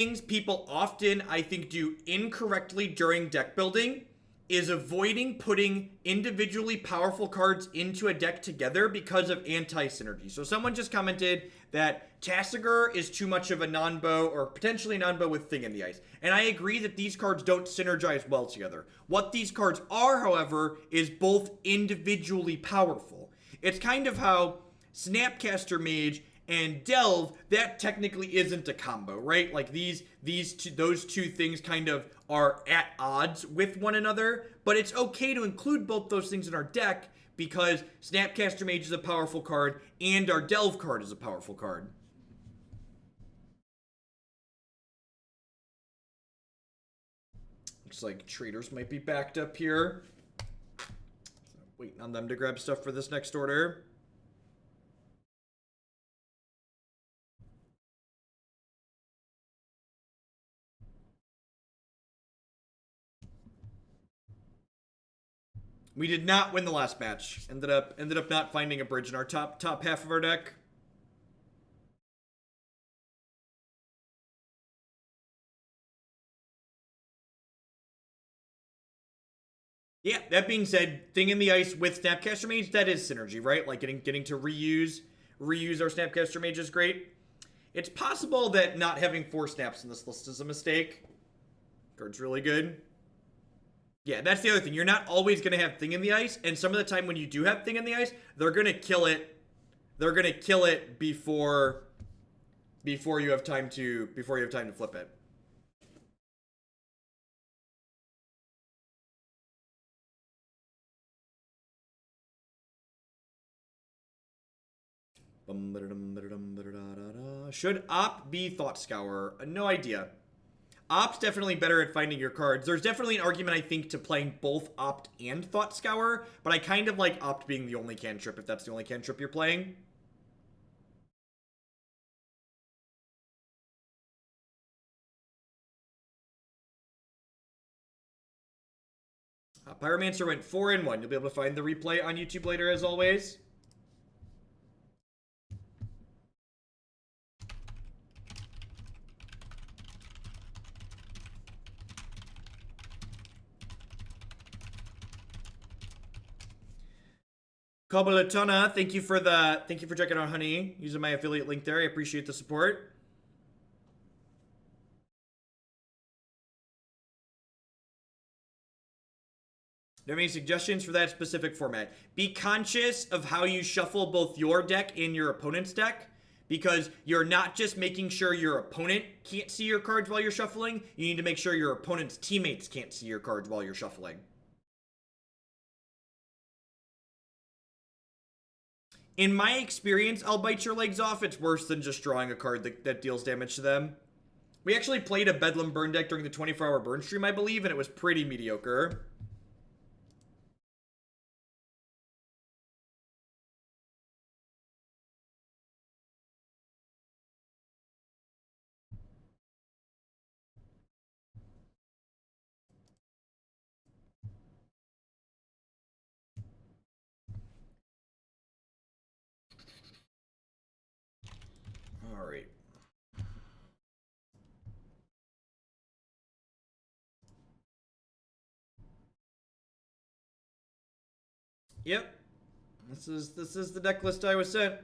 things people often, I think, do incorrectly during deck building is avoiding putting individually powerful cards into a deck together because of anti-synergy. So someone just commented that Tasigur is too much of a non-bow or potentially non-bow with Thing in the Ice. And I agree that these cards don't synergize well together. What these cards are, however, is both individually powerful. It's kind of how Snapcaster Mage and Delve, that technically isn't a combo, right? Like those two things kind of are at odds with one another, but it's okay to include both those things in our deck because Snapcaster Mage is a powerful card and our Delve card is a powerful card. Looks like traders might be backed up here. So waiting on them to grab stuff for this next order. We did not win the last match. Ended up not finding a bridge in our top half of our deck. Yeah, that being said, Thing in the Ice with Snapcaster Mage, that is synergy, right? Like getting to reuse our Snapcaster Mage is great. It's possible that not having 4 snaps in this list is a mistake. Card's really good. Yeah, that's the other thing. You're not always going to have Thing in the Ice, and some of the time when you do have Thing in the Ice, they're going to kill it. They're going to kill it before you have time to flip it. Should Opt be Thought Scour? No idea. Opt's definitely better at finding your cards. There's definitely an argument, I think, to playing both Opt and Thought Scour, but I kind of like Opt being the only cantrip if that's the only cantrip you're playing. Pyromancer went 4-1. You'll be able to find the replay on YouTube later, as always. Kobalatona, thank you for checking out Honey, using my affiliate link there. I appreciate the support. Do you have any suggestions for that specific format? Be conscious of how you shuffle both your deck and your opponent's deck, because you're not just making sure your opponent can't see your cards while you're shuffling, you need to make sure your opponent's teammates can't see your cards while you're shuffling. In my experience, I'll bite your legs off. It's worse than just drawing a card that deals damage to them. We actually played a Bedlam burn deck during the 24-hour burn stream, I believe, and it was pretty mediocre. All right. Yep. This is the deck list I was sent.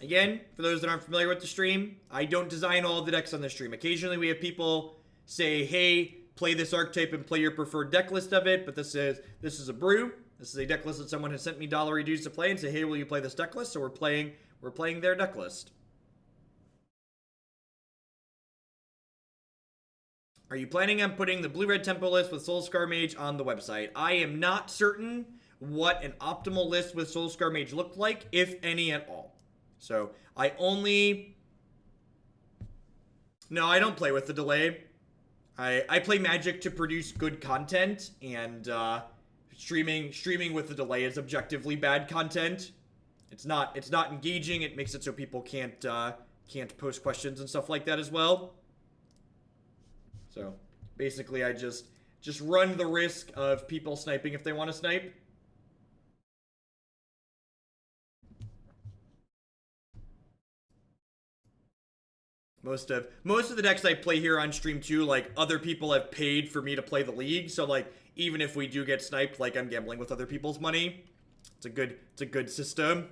Again, for those that aren't familiar with the stream, I don't design all of the decks on the stream. Occasionally we have people say, hey, play this archetype and play your preferred deck list of it, but this is a brew. This is a deck list that someone has sent me $1 dues to play and say, hey, will you play this deck list? So we're playing their deck list. Are you planning on putting the blue-red tempo list with Soulscar Mage on the website? I am not certain what an optimal list with Soulscar Mage looked like, if any at all. So I don't play with the delay. I play Magic to produce good content, and streaming with the delay is objectively bad content. It's not engaging. It makes it so people can't post questions and stuff like that as well. So basically I just run the risk of people sniping if they want to snipe. Most of the decks I play here on stream too, like, other people have paid for me to play the league, so like, even if we do get sniped, like, I'm gambling with other people's money. It's a good system.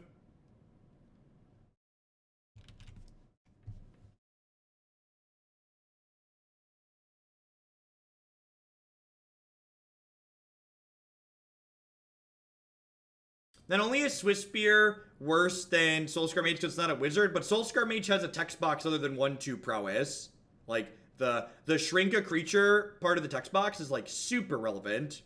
Not only is Swiftspear worse than Soulscar Mage because it's not a wizard, but Soulscar Mage has a text box other than 1/2 prowess. Like, the shrink a creature part of the text box is, like, super relevant.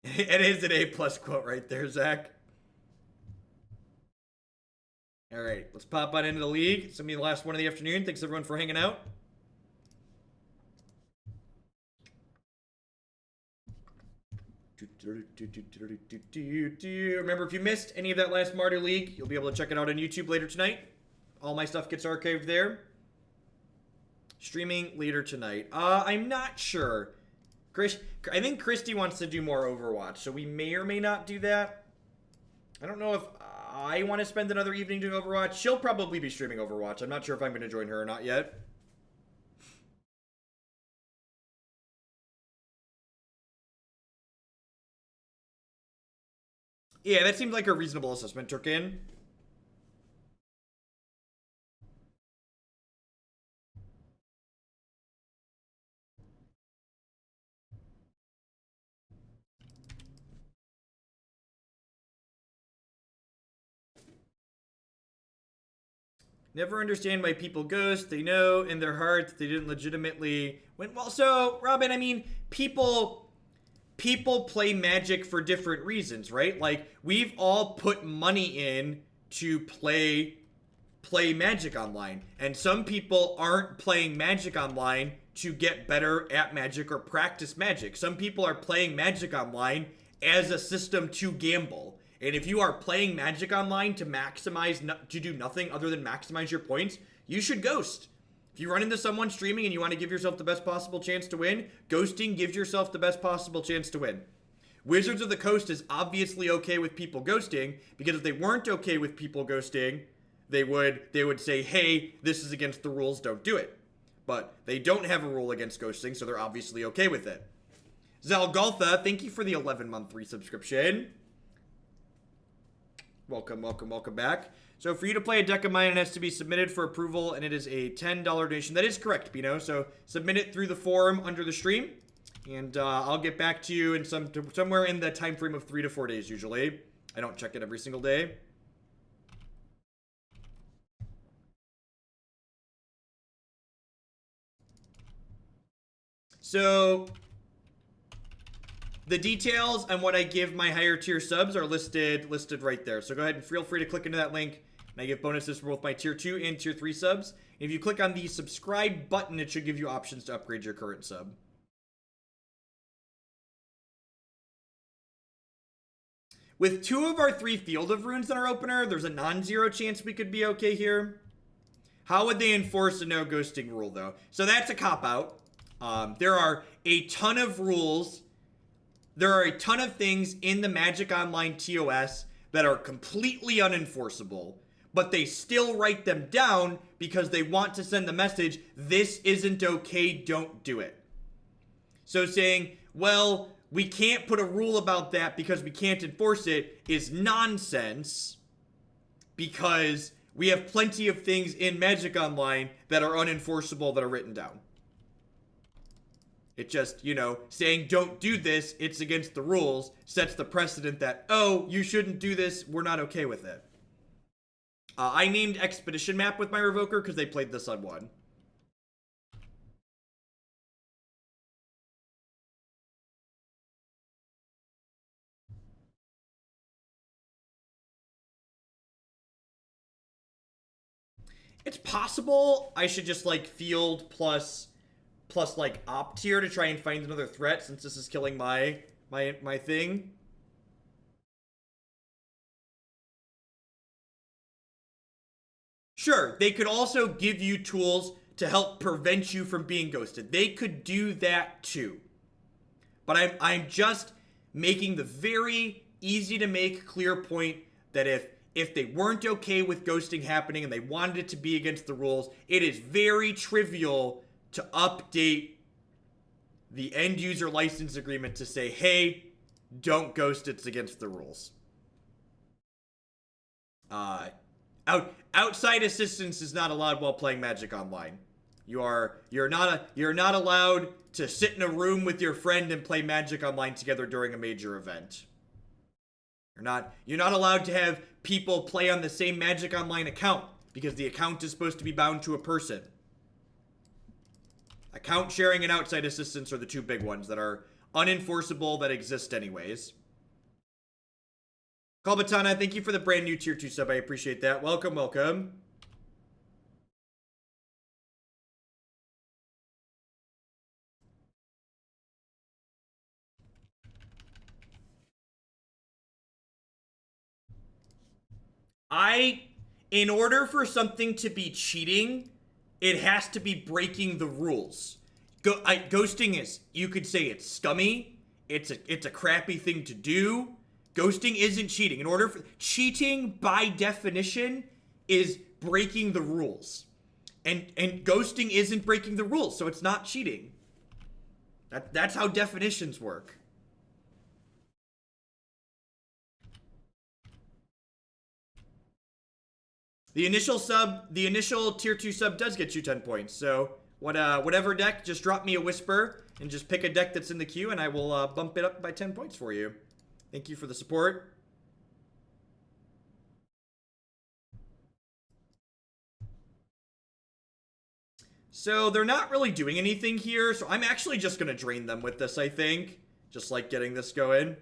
It is an A+ quote right there, Zach. Alright, let's pop on into the league. It's gonna be the last one of the afternoon. Thanks everyone for hanging out. Remember, if you missed any of that last Martyr League, you'll be able to check it out on YouTube later tonight. All my stuff gets archived there. Streaming later tonight. I'm not sure. I think Christy wants to do more Overwatch, so we may or may not do that. I don't know if I want to spend another evening doing Overwatch. She'll probably be streaming Overwatch. I'm not sure if I'm going to join her or not yet. Yeah, that seems like a reasonable assessment, Turkin. Never understand why people ghost. They know in their heart that they didn't legitimately win. Well, so, Robin, I mean, people play Magic for different reasons, right? Like, we've all put money in to play Magic Online. And some people aren't playing Magic Online to get better at Magic or practice Magic. Some people are playing Magic Online as a system to gamble. And if you are playing Magic Online to to do nothing other than maximize your points, you should ghost. If you run into someone streaming and you want to give yourself the best possible chance to win, ghosting gives yourself the best possible chance to win. Wizards of the Coast is obviously okay with people ghosting, because if they weren't okay with people ghosting, they would say, hey, this is against the rules, don't do it. But they don't have a rule against ghosting, so they're obviously okay with it. Zalgoltha, thank you for the 11-month resubscription. Welcome back. So for you to play a deck of mine, it has to be submitted for approval, and it is a $10 donation. That is correct, Pino. So submit it through the forum under the stream, and I'll get back to you in somewhere in the time frame of 3 to 4 days usually. I don't check it every single day. So the details on what I give my higher tier subs are listed right there. So go ahead and feel free to click into that link. And I give bonuses for both my tier 2 and tier 3 subs. And if you click on the subscribe button, it should give you options to upgrade your current sub. With 2 of our 3 Field of Runes in our opener, there's a non-zero chance we could be okay here. How would they enforce a no ghosting rule, though? So that's a cop-out. There are a ton of rules. There are a ton of things in the Magic Online TOS that are completely unenforceable, but they still write them down because they want to send the message, this isn't okay, don't do it. So saying, well, we can't put a rule about that because we can't enforce it is nonsense, because we have plenty of things in Magic Online that are unenforceable that are written down. It just, you know, saying don't do this, it's against the rules, sets the precedent that, oh, you shouldn't do this, we're not okay with it. I named Expedition Map with my Revoker because they played the Sun one. It's possible I should just, like, field plus like opt tier to try and find another threat, since this is killing my thing. Sure, they could also give you tools to help prevent you from being ghosted. They could do that too. But I'm just making the very easy to make clear point that if they weren't okay with ghosting happening and they wanted it to be against the rules, it is very trivial to update the end user license agreement to say, hey, don't ghost, it's against the rules. Outside assistance is not allowed while playing Magic Online. You're not allowed to sit in a room with your friend and play Magic Online together during a major event. You're not allowed to have people play on the same Magic Online account because the account is supposed to be bound to a person. Account sharing and outside assistance are the two big ones that are unenforceable that exist anyways. Kalbatana, thank you for the brand new tier 2 sub. I appreciate that. Welcome, welcome. In order for something to be cheating, it has to be breaking the rules. Ghosting is, you could say it's scummy. It's a crappy thing to do. Ghosting isn't cheating. Cheating by definition is breaking the rules. And ghosting isn't breaking the rules, so it's not cheating. That's how definitions work. The initial tier 2 sub does get you 10 points. So whatever deck, just drop me a whisper and just pick a deck that's in the queue and I will bump it up by 10 points for you. Thank you for the support. So they're not really doing anything here. So I'm actually just going to drain them with this, I think. Just like getting this going.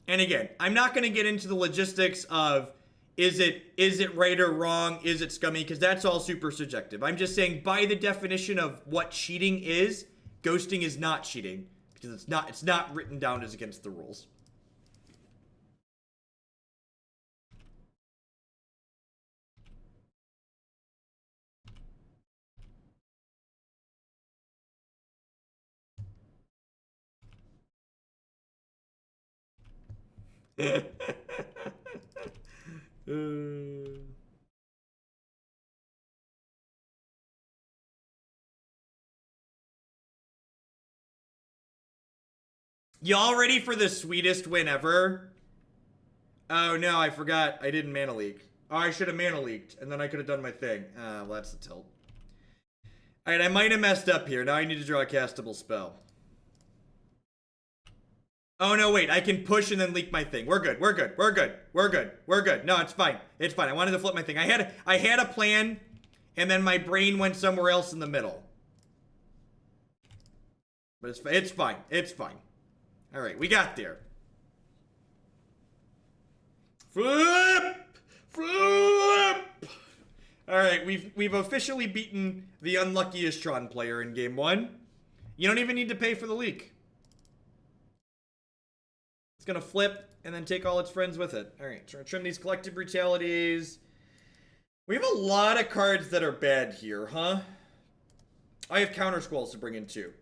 And again, I'm not going to get into the logistics of is it right or wrong, is it scummy, because that's all super subjective. I'm just saying by the definition of what cheating is, ghosting is not cheating because it's not written down as against the rules. Y'all ready for the sweetest win ever? Oh no, I forgot. I didn't mana leak. Oh, I should have mana leaked, and then I could have done my thing. Well, that's the tilt. Alright, I might have messed up here. Now I need to draw a castable spell. Oh no, wait, I can push and then leak my thing. We're good, we're good, we're good, we're good, we're good. No, it's fine. It's fine. I wanted to flip my thing. I had a plan, and then my brain went somewhere else in the middle. But it's fine. It's fine. Alright, we got there. Flip! Flip! Alright, we've officially beaten the unluckiest Tron player in game 1. You don't even need to pay for the leak. It's gonna flip and then take all its friends with it. Alright, trim these Collective Brutalities. We have a lot of cards that are bad here, huh? I have Countersqualls to bring in too.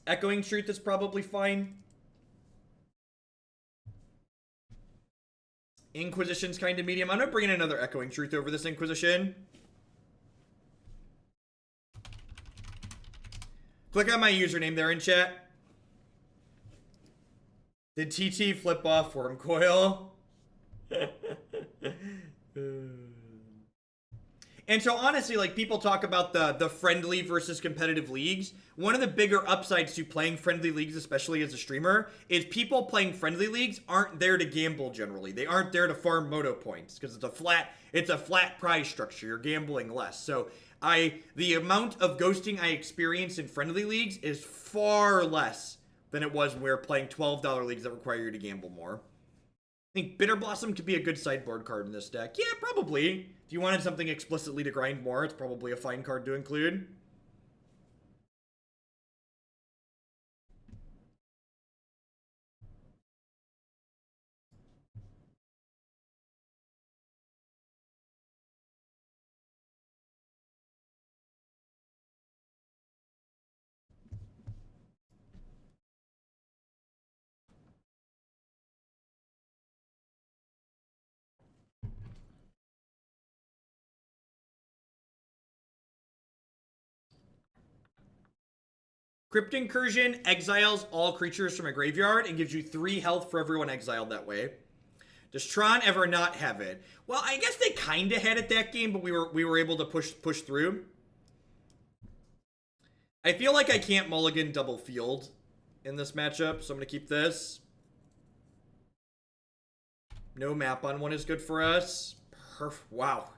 Echoing Truth is probably fine. Inquisition's kind of medium. I'm gonna bring in another Echoing Truth over this Inquisition. Click on my username there in chat. Did TT flip off Wormcoil? And so honestly, like, people talk about the friendly versus competitive leagues. One of the bigger upsides to playing friendly leagues, especially as a streamer, is people playing friendly leagues aren't there to gamble generally. They aren't there to farm moto points because it's a flat prize structure. You're gambling less. So the amount of ghosting I experience in friendly leagues is far less than it was when we were playing $12 leagues that require you to gamble more. I think Bitter Blossom could be a good sideboard card in this deck. Yeah, probably. If you wanted something explicitly to grind more, it's probably a fine card to include. Crypt Incursion exiles all creatures from a graveyard and gives you 3 health for everyone exiled that way. Does Tron ever not have it? Well, I guess they kind of had it that game, but we were able to push through. I feel like I can't mulligan double field in this matchup, so I'm going to keep this. No map on one is good for us. Wow.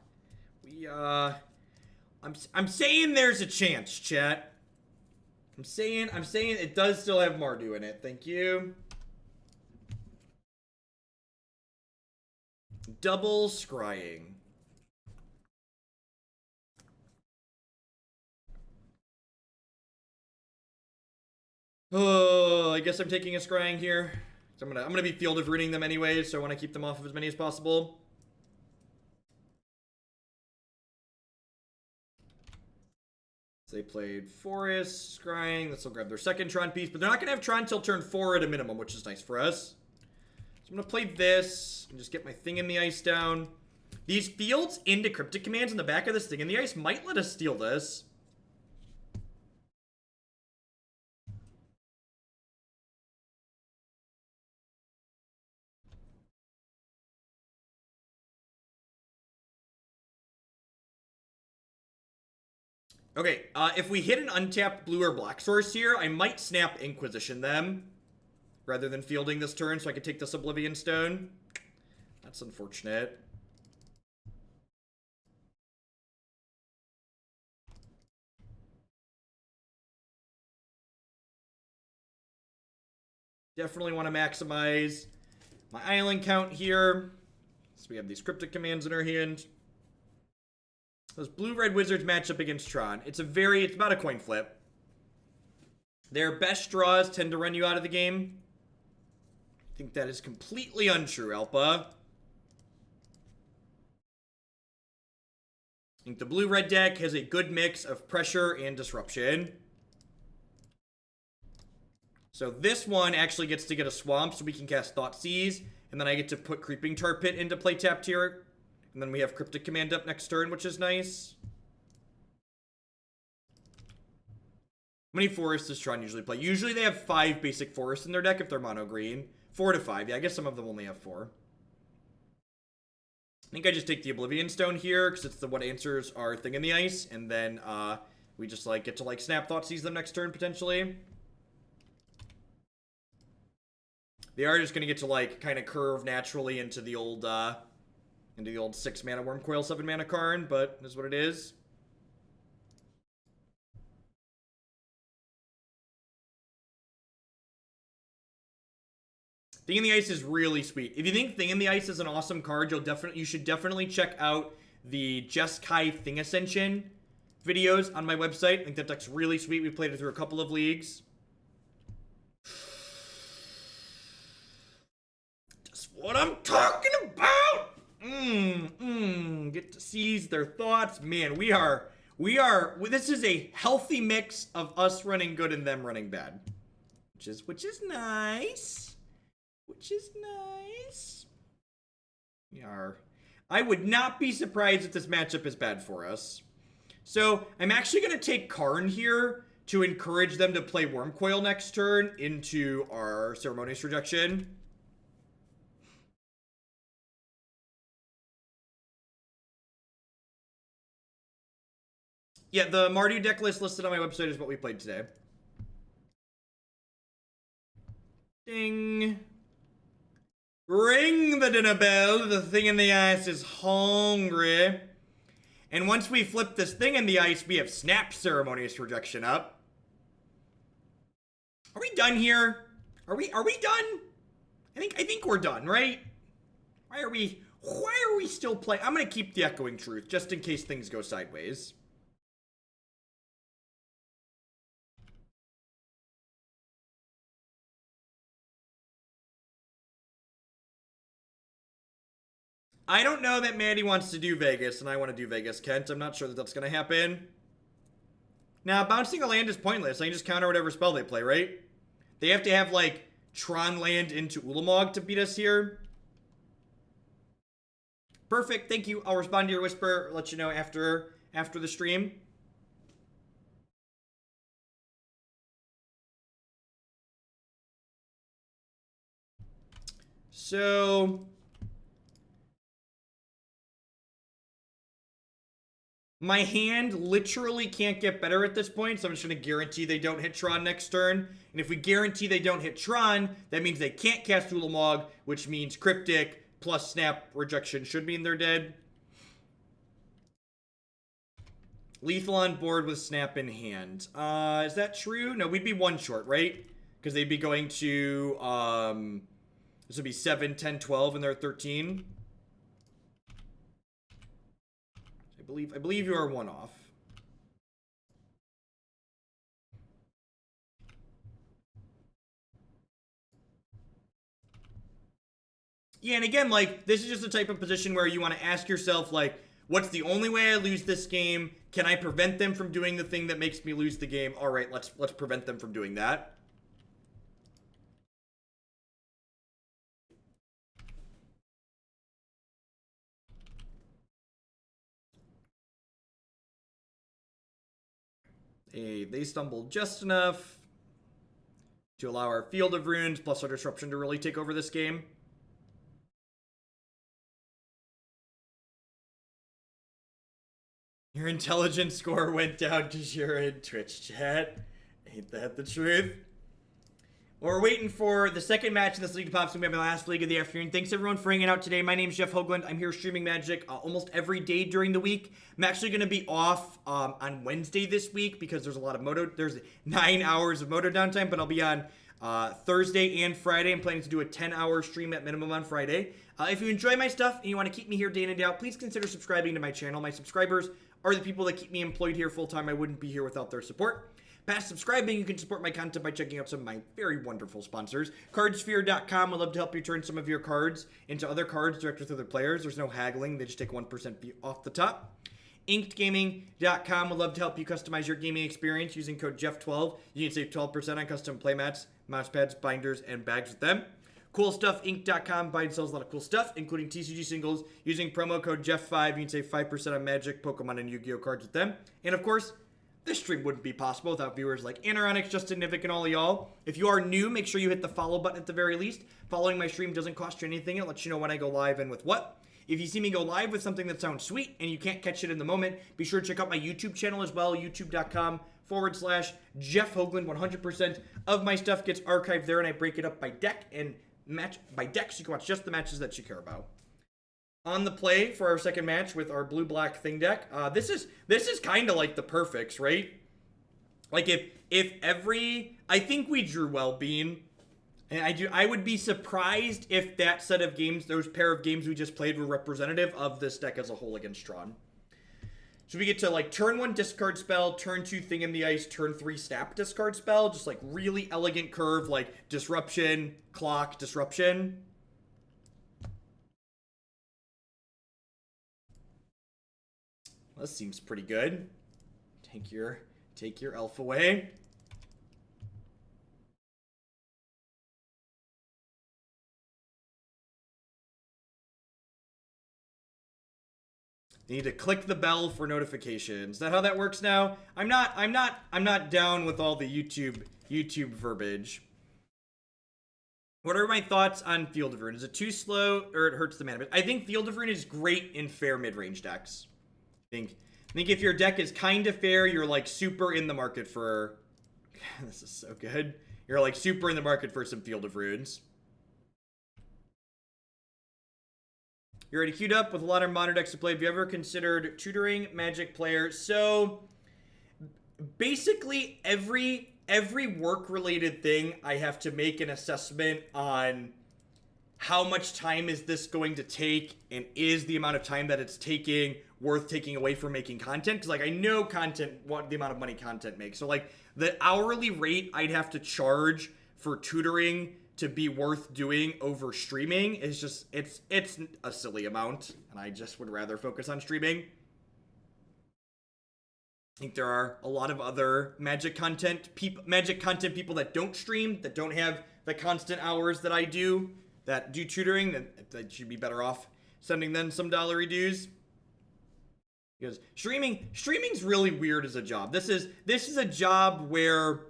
I'm saying there's a chance, chat. I'm saying it does still have Mardu in it. Thank you. Double scrying. Oh, I guess I'm taking a scrying here. So I'm gonna be field of rooting them anyway, so I want to keep them off of as many as possible. So they played Forest, Scrying. This will grab their second Tron piece, but they're not gonna have Tron till turn 4 at a minimum, which is nice for us. So I'm gonna play this and just get my Thing in the Ice down. These fields into Cryptic Commands in the back of this Thing in the Ice might let us steal this. Okay, if we hit an untapped blue or black source here, I might snap Inquisition them rather than fielding this turn so I could take this Oblivion Stone. That's unfortunate. Definitely want to maximize my island count here. So we have these Cryptic Commands in our hand. Those blue-red wizards match up against Tron. It's about a coin flip. Their best draws tend to run you out of the game. I think that is completely untrue, Alpa. I think the blue-red deck has a good mix of pressure and disruption. So this one actually gets to get a swamp, so we can cast Thoughtseize, and then I get to put Creeping Tar Pit into play tapped here. And then we have Cryptic Command up next turn, which is nice. How many forests does Tron usually play? Usually they have 5 basic forests in their deck if they're mono green. 4 to 5. Yeah, I guess some of them only have 4. I think I just take the Oblivion Stone here, because it's what answers our Thing in the Ice. And then we just get to snap Thoughtseize them next turn, potentially. They are just going to get to kind of curve naturally into the old 6 mana Wormcoil, 7 mana Karn, but that's what it is. Thing in the Ice is really sweet. If you think Thing in the Ice is an awesome card, you should definitely check out the Jeskai Thing Ascension videos on my website. I think that deck's really sweet. We played it through a couple of leagues. Just what I'm talking about! Get to seize their thoughts. Man, this is a healthy mix of us running good and them running bad. Which is nice. I would not be surprised if this matchup is bad for us. So, I'm actually going to take Karn here to encourage them to play Wormcoil next turn into our Ceremonious Rejection. Yeah, the Mardu deck list listed on my website is what we played today. Ding. Ring the dinner bell. The Thing in the Ice is hungry. And once we flip this Thing in the Ice, we have Snap Ceremonious Rejection up. Are we done here? Are we done? I think we're done, right? Why are we still playing? I'm gonna keep the Echoing Truth just in case things go sideways. I don't know that Mandy wants to do Vegas, and I want to do Vegas, Kent. I'm not sure that that's going to happen. Now, bouncing a land is pointless. I can just counter whatever spell they play, right? They have to have, Tron land into Ulamog to beat us here. Perfect, thank you. I'll respond to your whisper, let you know after the stream. So my hand literally can't get better at this point, so I'm just going to guarantee they don't hit Tron next turn. And if we guarantee they don't hit Tron, that means they can't cast Ulamog, which means Cryptic plus Snap Rejection should mean they're dead. Lethal on board with Snap in hand. Is that true? No, we'd be one short, right? Because they'd be going to, this would be 7, 10, 12, and they're 13. I believe you are one off. Yeah, and again, like, this is just the type of position where you want to ask yourself, like, what's the only way I lose this game? Can I prevent them from doing the thing that makes me lose the game? All right, let's prevent them from doing that. They stumbled just enough to allow our Field of Runes plus our Disruption to really take over this game. Your intelligence score went down because you're in Twitch chat. Ain't that the truth? We're waiting for the second match in this league to pop. It's going to be my last league of the afternoon. Thanks everyone for hanging out today. My name's Jeff Hoagland. I'm here streaming Magic almost every day during the week. I'm actually going to be off on Wednesday this week because there's a lot of Moto. There's 9 hours of Moto downtime, but I'll be on Thursday and Friday. I'm planning to do a 10-hour stream at minimum on Friday. If you enjoy my stuff and you want to keep me here day in and day out, please consider subscribing to my channel. My subscribers are the people that keep me employed here full-time. I wouldn't be here without their support. Past subscribing, you can support my content by checking out some of my very wonderful sponsors. Cardsphere.com would love to help you turn some of your cards into other cards directly through their players. There's no haggling. They just take 1% fee off the top. InkedGaming.com would love to help you customize your gaming experience using code Jeff12. You can save 12% on custom playmats, mousepads, binders, and bags with them. CoolStuffInc.com buys and sells a lot of cool stuff, including TCG singles. Using promo code Jeff5, you can save 5% on Magic, Pokemon, and Yu-Gi-Oh cards with them. And of course, this stream wouldn't be possible without viewers like Anaronix, Justin, Nivik, and all y'all. If you are new, make sure you hit the follow button at the very least. Following my stream doesn't cost you anything. It lets you know when I go live and with what. If you see me go live with something that sounds sweet and you can't catch it in the moment, be sure to check out my YouTube channel as well, youtube.com/Jeff Hoagland. 100% of my stuff gets archived there, and I break it up by deck and match by deck so you can watch just the matches that you care about. On the play for our second match with our blue-black thing deck, this is kind of like the perfects, right? Like if every, I think we drew Well-Being, and I would be surprised if that set of games, those pair of games we just played, were representative of this deck as a whole against Tron. So we get to like turn 1 discard spell, turn 2 Thing in the Ice, turn 3 Snap discard spell, just like really elegant curve, like disruption, clock, disruption. This seems pretty good. Take your elf away. You need to click the bell for notifications. Is that how that works now? I'm not down with all the YouTube verbiage. What are my thoughts on Field of Ruin? Is it too slow or it hurts the mana? I think Field of Ruin is great in fair mid-range decks. I think if your deck is kind of fair, you're like super in the market for... This is so good. You're like super in the market for some Field of Runes. You're already queued up with a lot of modern decks to play. Have you ever considered tutoring Magic players? So basically every work-related thing, I have to make an assessment on how much time is this going to take, and is the amount of time that it's taking worth taking away from making content? Because like I know content, what the amount of money content makes. So like the hourly rate I'd have to charge for tutoring to be worth doing over streaming is just, it's a silly amount, and I just would rather focus on streaming. I think there are a lot of other Magic content people that don't stream, that don't have the constant hours that I do, that do tutoring, that should be better off sending them some dollary dues. Because streaming's really weird as a job. This is a job where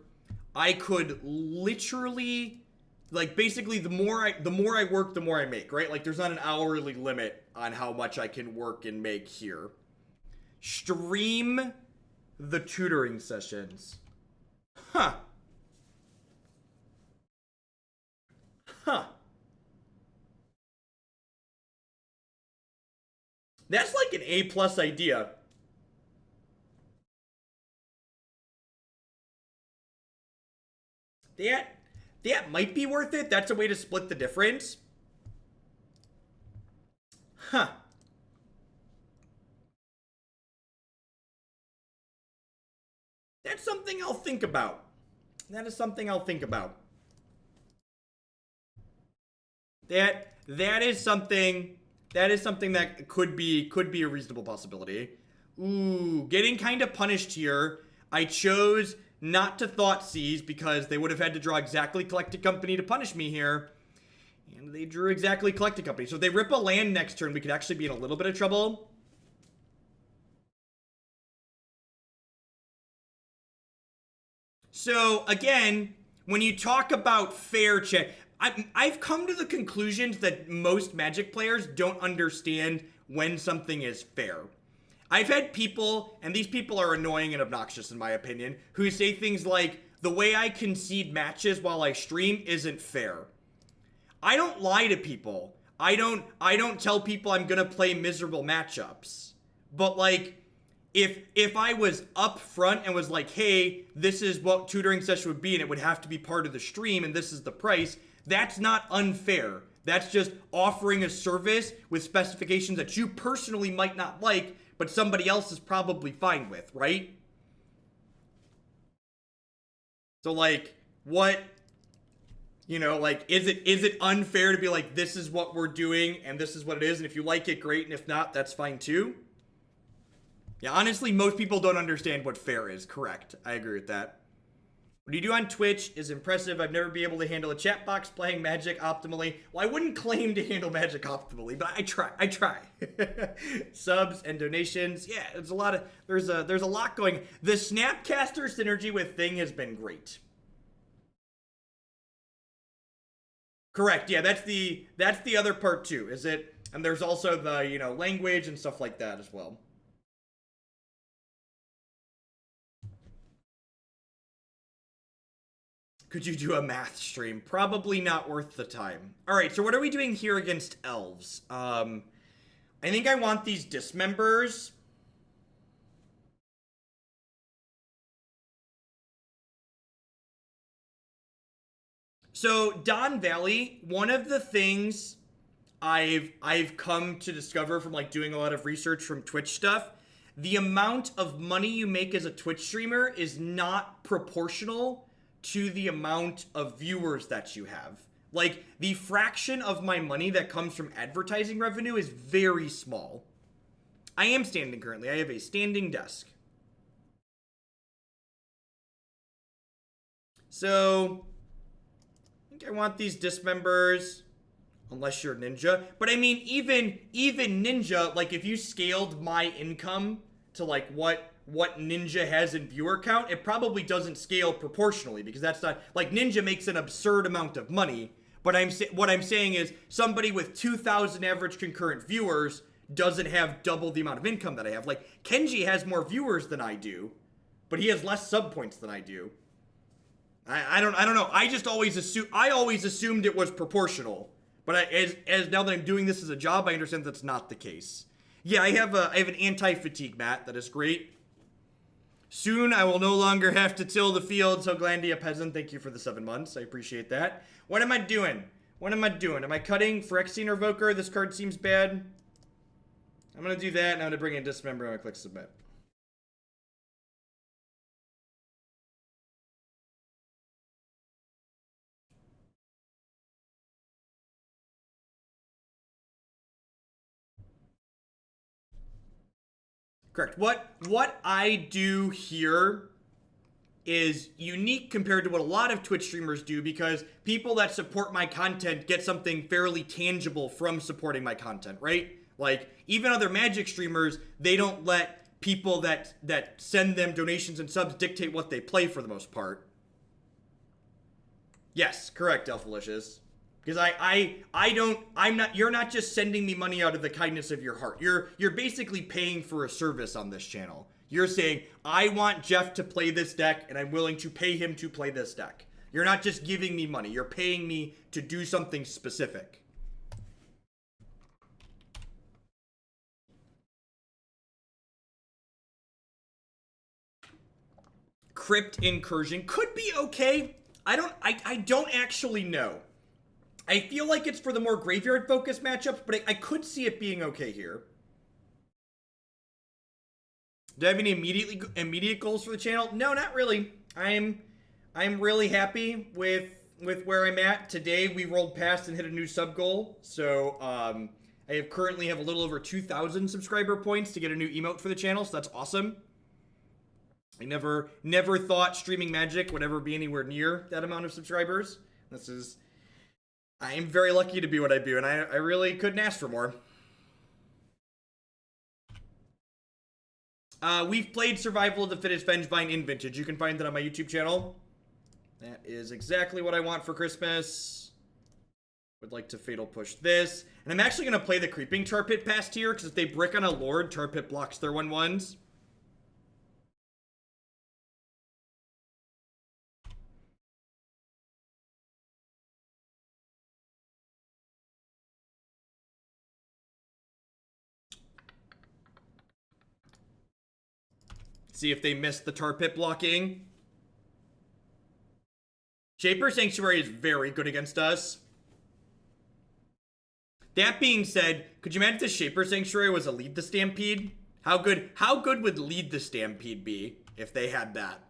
I could literally, like basically the more I work, the more I make, right? Like there's not an hourly limit on how much I can work and make here. Stream the tutoring sessions. Huh. That's like an A+ idea. That might be worth it. That's a way to split the difference. Huh. That's something I'll think about. That is something I'll think about. That is something that could be a reasonable possibility. Ooh, getting kind of punished here. I chose not to Thoughtseize because they would have had to draw exactly Collected Company to punish me here. And they drew exactly Collected Company. So if they rip a land next turn, we could actually be in a little bit of trouble. So again, when you talk about fair check, I've come to the conclusion that most Magic players don't understand when something is fair. I've had people, and these people are annoying and obnoxious in my opinion, who say things like, the way I concede matches while I stream isn't fair. I don't lie to people. I don't tell people I'm gonna play miserable matchups. But like, if I was up front and was like, hey, this is what tutoring session would be and it would have to be part of the stream and this is the price, that's not unfair. That's just offering a service with specifications that you personally might not like, but somebody else is probably fine with, right? So like, what, you know, like, is it unfair to be like, this is what we're doing and this is what it is, and if you like it, great, and if not, that's fine too? Yeah, honestly, most people don't understand what fair is. Correct. I agree with that. What you do on Twitch is impressive. I've never been able to handle a chat box playing Magic optimally. Well, I wouldn't claim to handle Magic optimally, but I try. Subs and donations. Yeah, there's a lot of there's a lot going. The Snapcaster synergy with Thing has been great. Correct. Yeah, that's the other part too. Is it? And there's also the, you know, language and stuff like that as well. Could you do a math stream? Probably not worth the time. Alright, so what are we doing here against Elves? I think I want these Dismembers. So, Don Valley, one of the things I've come to discover from like doing a lot of research from Twitch stuff, the amount of money you make as a Twitch streamer is not proportional to the amount of viewers that you have. Like, the fraction of my money that comes from advertising revenue is very small. I am standing currently. I have a standing desk. So, I think I want these Dismembers, unless you're Ninja. But I mean, even Ninja, like, if you scaled my income to, like, what Ninja has in viewer count, it probably doesn't scale proportionally, because that's not, like, Ninja makes an absurd amount of money, but what I'm saying is somebody with 2,000 average concurrent viewers doesn't have double the amount of income that I have. Like, Kenji has more viewers than I do, but he has less sub points than I do. I don't know. I always assumed it was proportional, but as now that I'm doing this as a job, I understand that's not the case. Yeah, I have an anti-fatigue mat that is great. Soon, I will no longer have to till the fields. Hoglandia Peasant, thank you for the 7 months. I appreciate that. What am I doing? Am I cutting Phyrexian Revoker? This card seems bad. I'm going to do that, and I'm going to bring in Dismember, and I'm going to click Submit. Correct. What I do here is unique compared to what a lot of Twitch streamers do, because people that support my content get something fairly tangible from supporting my content, right? Like, even other Magic streamers, they don't let people that send them donations and subs dictate what they play for the most part. Yes, correct, Elfalicious. Because you're not just sending me money out of the kindness of your heart. You're basically paying for a service on this channel. You're saying, I want Jeff to play this deck, and I'm willing to pay him to play this deck. You're not just giving me money. You're paying me to do something specific. Crypt Incursion could be okay. I don't actually know. I feel like it's for the more graveyard focused matchups, but I could see it being okay here. Do I have any immediate goals for the channel? No, not really. I'm really happy with where I'm at. Today we rolled past and hit a new sub goal. So I currently have a little over 2,000 subscriber points to get a new emote for the channel, so that's awesome. I never thought streaming Magic would ever be anywhere near that amount of subscribers. I am very lucky to be what I do, and I really couldn't ask for more. We've played Survival of the Fittest Vengevine in Vintage. You can find that on my YouTube channel. That is exactly what I want for Christmas. Would like to Fatal Push this. And I'm actually going to play the Creeping Tar Pit past here, because if they brick on a Lord, Tar Pit blocks their 1/1s. See if they miss the Tar Pit blocking. Shaper Sanctuary is very good against us. That being said, could you imagine if the Shaper Sanctuary was a Lead the Stampede? How good would Lead the Stampede be if they had that?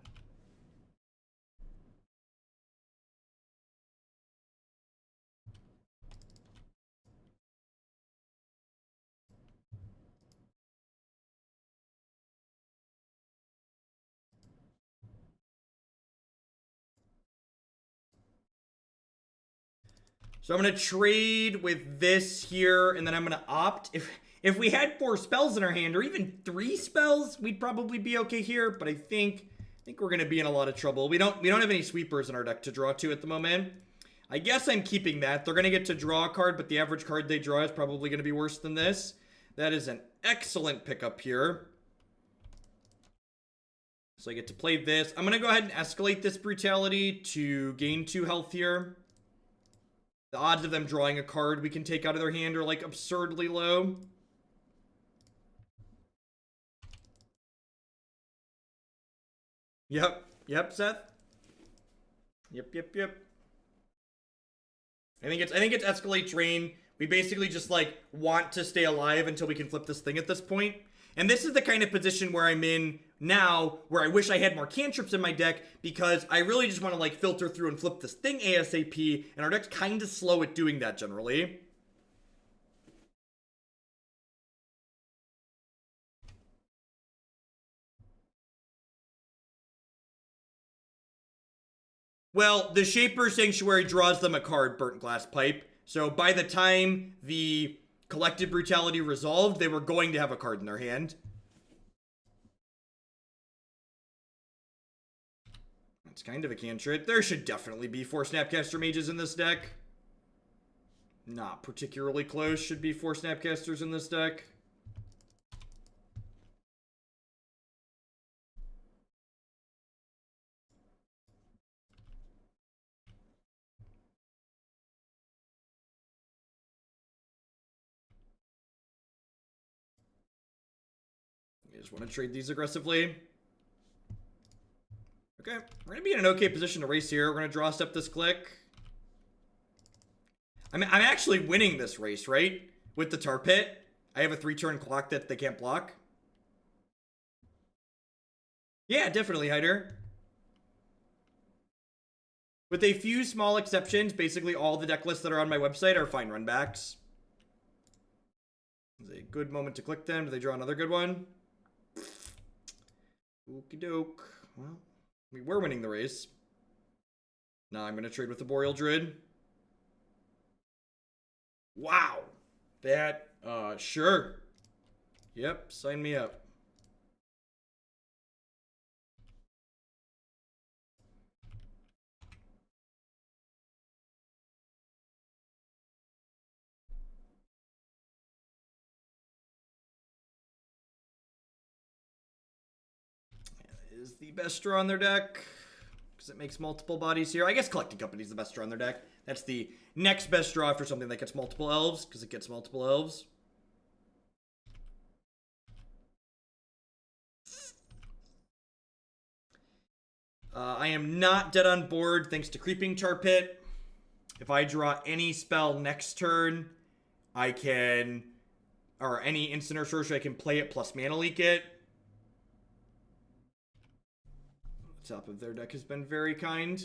So I'm going to trade with this here, and then I'm going to opt. If we had 4 spells in our hand, or even 3 spells, we'd probably be okay here. But I think we're going to be in a lot of trouble. We don't have any sweepers in our deck to draw to at the moment. I guess I'm keeping that. They're going to get to draw a card, but the average card they draw is probably going to be worse than this. That is an excellent pickup here. So I get to play this. I'm going to go ahead and escalate this Brutality to gain 2 health here. The odds of them drawing a card we can take out of their hand are like absurdly low. Yep, Seth. Yep. I think it's escalate drain. We basically just like want to stay alive until we can flip this thing at this point. And this is the kind of position where I'm in now, where I wish I had more cantrips in my deck, because I really just want to like filter through and flip this thing ASAP, and our deck's kind of slow at doing that generally. Well, the Shaper Sanctuary draws them a card, Burnt Glass Pipe. So by the time the Collective Brutality resolved, they were going to have a card in their hand. It's kind of a cantrip. There should definitely be 4 Snapcaster Mages in this deck. Not particularly close. Should be 4 Snapcasters in this deck. I just want to trade these aggressively. Okay, we're going to be in an okay position to race here. We're going to draw step this click. I'm actually winning this race, right? With the Tar Pit. I have a 3-turn clock that they can't block. Yeah, definitely, Hyder. With a few small exceptions, basically all the deck lists that are on my website are fine runbacks. It's a good moment to click them. Do they draw another good one? Okie doke. Well, we were winning the race. Now I'm going to trade with the Boreal Druid. Wow. That, sure. Yep, sign me up. is the best draw on their deck? Because it makes multiple bodies here. I guess Collecting Company is the best draw on their deck. That's the next best draw for something that gets multiple elves, because it gets multiple elves. I am not dead on board thanks to Creeping Tar Pit. If I draw any spell next turn, I can, or any instant or sorcery, I can play it plus mana leak it. The top of their deck has been very kind.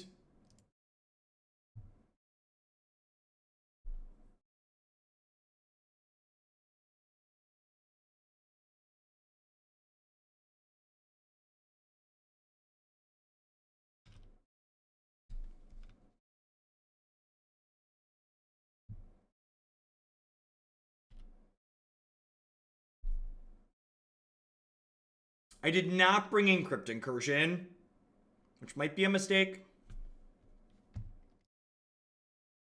I did not bring in Crypt Incursion, which might be a mistake.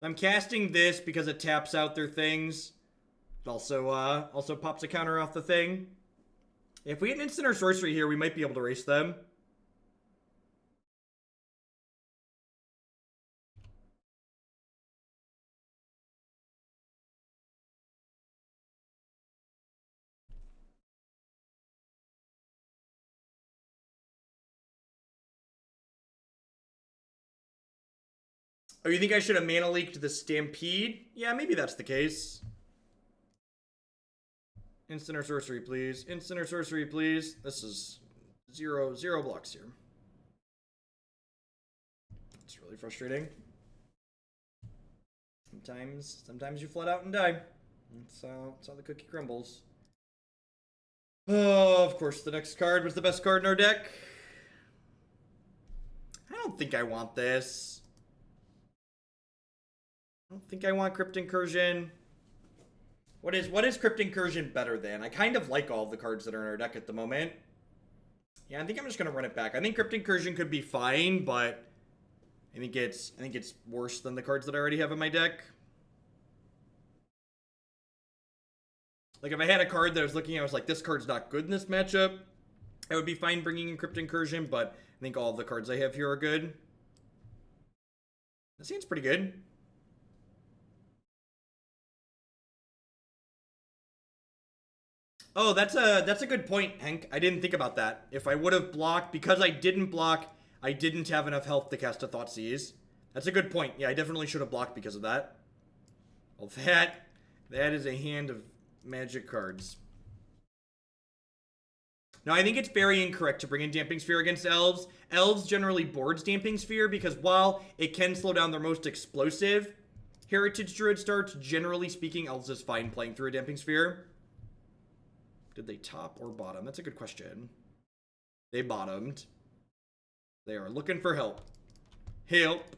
I'm casting this because it taps out their things. It also pops a counter off the thing. If we get an instant or sorcery here, we might be able to race them. Oh, you think I should have mana leaked the Stampede? Yeah, maybe that's the case. Instant or sorcery, please. Instant or sorcery, please. This is zero blocks here. It's really frustrating. Sometimes you flood out and die. That's how the cookie crumbles. Oh, of course, the next card was the best card in our deck. I don't think I want this. I don't think I want Crypt Incursion. What is Crypt Incursion better than? I kind of like all of the cards that are in our deck at the moment. Yeah, I think I'm just gonna run it back. I think Crypt Incursion could be fine, but I think it's worse than the cards that I already have in my deck. Like if I had a card that I was looking at, I was like, this card's not good in this matchup, I would be fine bringing in Crypt Incursion, but I think all of the cards I have here are good. That seems pretty good. Oh, that's a good point, Hank. I didn't think about that. If I would have blocked, because I didn't block, I didn't have enough health to cast a Thoughtseize. That's a good point. Yeah, I definitely should have blocked because of that. Well, that is a hand of magic cards. Now, I think it's very incorrect to bring in Damping Sphere against Elves. Elves generally boards Damping Sphere because while it can slow down their most explosive Heritage Druid starts, generally speaking, Elves is fine playing through a Damping Sphere. Did they top or bottom? That's a good question. They bottomed. They are looking for help. Help.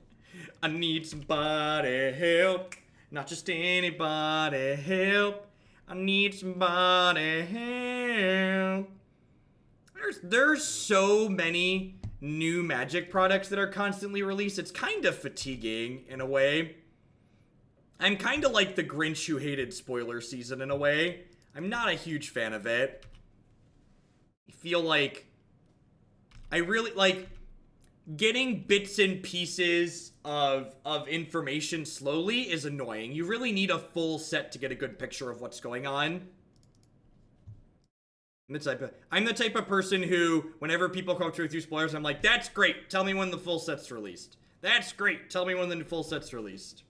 I need somebody help. Not just anybody help. I need somebody help. There's so many new Magic products that are constantly released. It's kind of fatiguing in a way. I'm kind of like the Grinch who hated spoiler season in a way. I'm not a huge fan of it. I feel like I really like getting bits and pieces of information slowly is annoying. You really need a full set to get a good picture of what's going on. I'm the type of person who, whenever people come through spoilers, I'm like, that's great. Tell me when the full set's released. That's great. Tell me when the full set's released.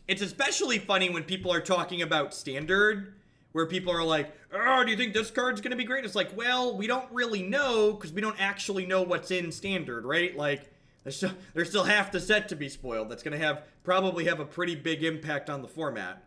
It's especially funny when people are talking about Standard, where people are like, oh, do you think this card's going to be great? It's like, well, we don't really know because we don't actually know what's in Standard, right? Like, there's still half the set to be spoiled. That's going to probably have a pretty big impact on the format.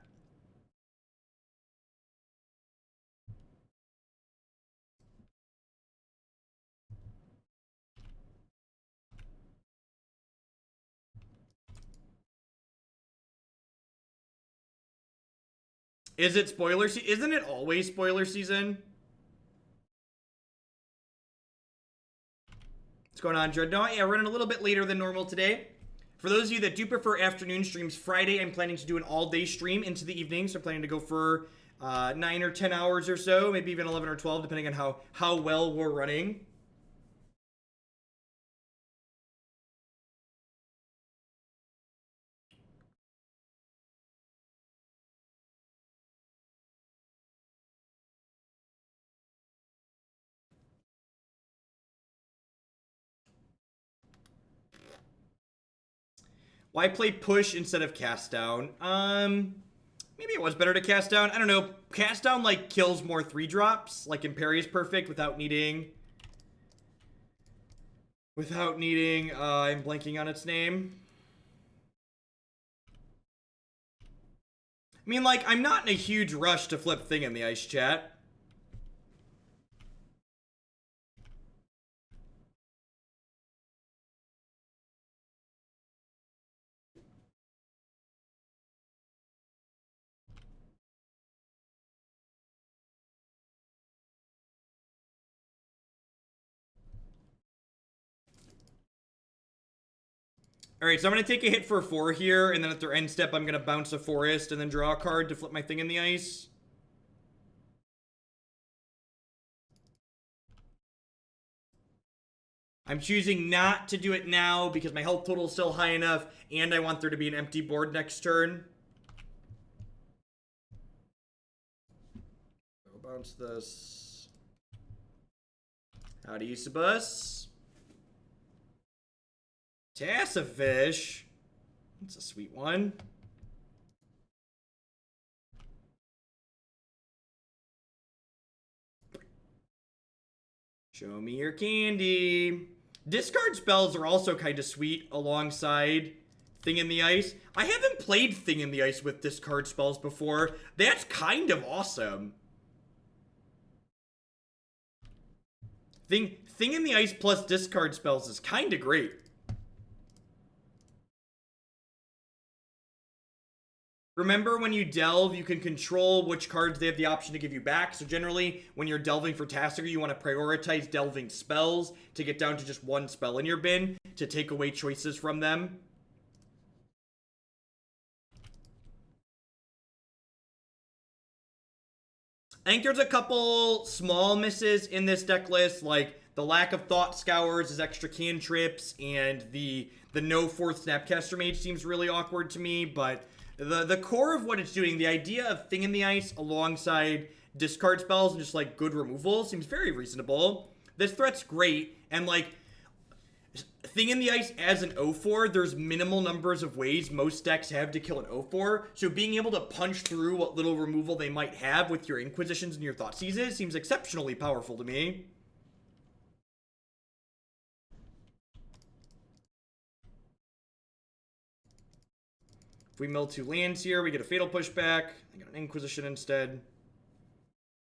Is it spoiler season? Isn't it always spoiler season? What's going on, Dreadnought? Yeah, running a little bit later than normal today. For those of you that do prefer afternoon streams, Friday I'm planning to do an all-day stream into the evening. So I'm planning to go for 9 or 10 hours or so, maybe even 11 or 12, depending on how well we're running. Why play push instead of cast down? Maybe it was better to cast down. I don't know. Cast down, like, kills more 3-drops. Like, Imperry is perfect without needing... I'm blanking on its name. I mean, like, I'm not in a huge rush to flip Thing in the Ice, chat. Alright, so I'm going to take a hit for 4 here, and then at their end step, I'm going to bounce a Forest and then draw a card to flip my Thing in the Ice. I'm choosing not to do it now because my health total is still high enough, and I want there to be an empty board next turn. I'll bounce this. Howdy, Eusebus. Tassafish. That's a sweet one. Show me your candy. Discard spells are also kind of sweet alongside Thing in the Ice. I haven't played Thing in the Ice with discard spells before. That's kind of awesome. Thing in the Ice plus discard spells is kind of great. Remember, when you delve, you can control which cards they have the option to give you back. So generally, when you're delving for Tasigur, you want to prioritize delving spells to get down to just 1 spell in your bin to take away choices from them. I think there's a couple small misses in this deck list, like the lack of Thought Scours as extra cantrips, and the no 4th Snapcaster Mage seems really awkward to me, but the core of what it's doing, the idea of Thing in the Ice alongside discard spells and just, like, good removal seems very reasonable. This threat's great, and, like, Thing in the Ice as an 0-4, there's minimal numbers of ways most decks have to kill an 0-4, so being able to punch through what little removal they might have with your Inquisitions and your Thoughtseizes seems exceptionally powerful to me. If we mill 2 lands here, we get a Fatal Pushback. I got an Inquisition instead. I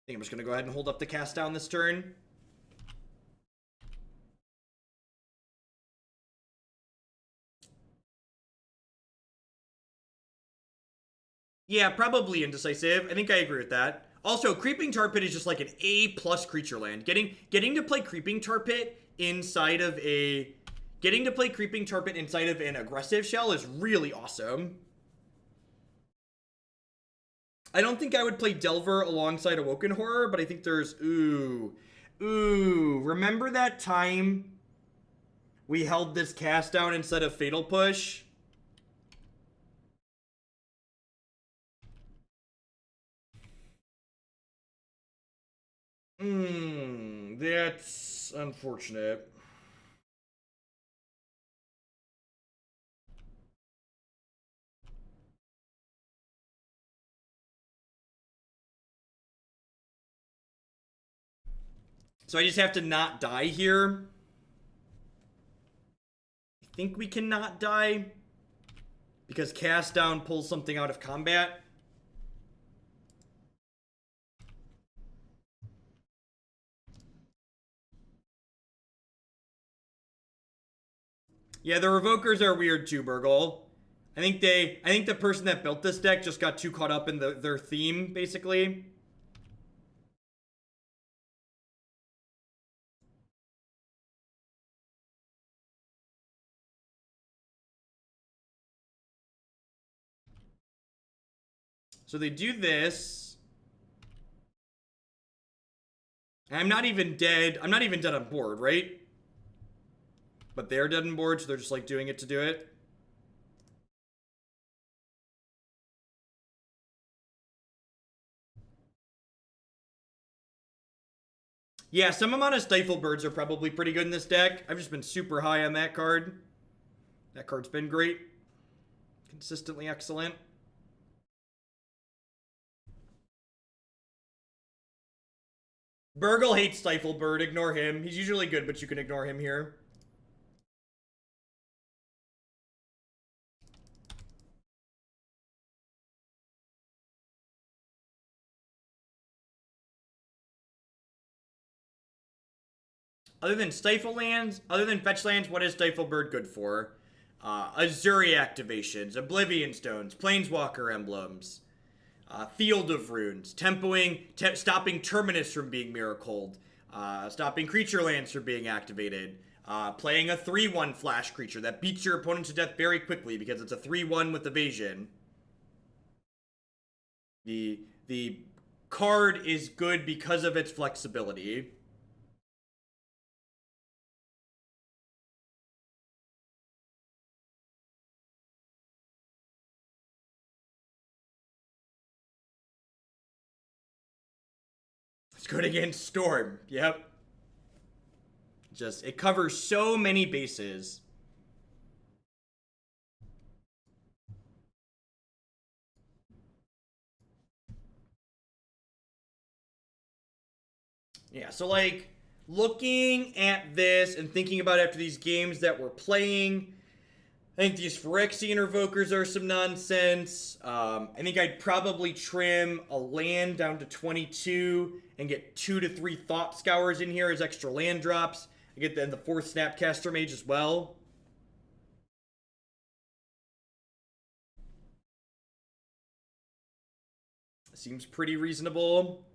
think I'm just going to go ahead and hold up the cast down this turn. Yeah, probably Indecisive. I think I agree with that. Also, Creeping Tar Pit is just like an A+ creature land. Getting to play Creeping Tar Pit inside of an aggressive shell is really awesome. I don't think I would play Delver alongside Awoken Horror, but I think there's... Ooh. Remember that time we held this cast down instead of Fatal Push? That's unfortunate. So I just have to not die here. I think we can not die because cast down pulls something out of combat. Yeah, the Revokers are weird too, Burgle. I think the person that built this deck just got too caught up in their theme, basically. So they do this. I'm not even dead. I'm not even dead on board, right? But they're dead on board, so they're just like doing it to do it. Yeah, some amount of Stifle Birds are probably pretty good in this deck. I've just been super high on that card. That card's been great. Consistently excellent. Burgle hates Stifle Bird. Ignore him. He's usually good, but you can ignore him here. Other than Stifle lands, other than fetch lands, what is Stifle Bird good for? Azuri activations, Oblivion Stones, Planeswalker emblems, Field of Runes, tempoing, stopping Terminus from being miracled, stopping creature lands from being activated, playing a 3/1 flash creature that beats your opponent to death very quickly because it's a 3/1 with evasion. The card is good because of its flexibility. It's good against Storm. Yep. It covers so many bases. Yeah, so like looking at this and thinking about after these games that we're playing, I think these Phyrexian Revokers are some nonsense. I think I'd probably trim a land down to 22 and get 2 to 3 Thought Scours in here as extra land drops. I get then the 4th Snapcaster Mage as well. Seems pretty reasonable.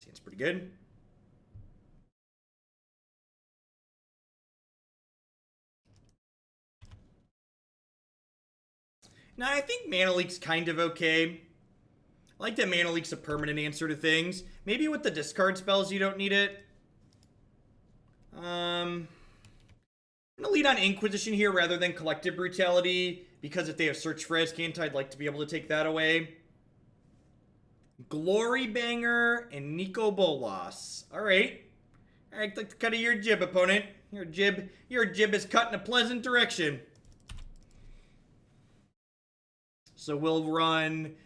Seems pretty good. Now, I think Mana Leak's kind of okay. I like that Mana Leak's a permanent answer to things. Maybe with the discard spells you don't need it. I'm gonna lead on Inquisition here rather than Collective Brutality, because if they have Search for Azcanta, I'd like to be able to take that away. Glory Banger and Nico Bolas. Alright. Alright, like the cut of your jib, opponent. Your jib is cut in a pleasant direction. So we'll run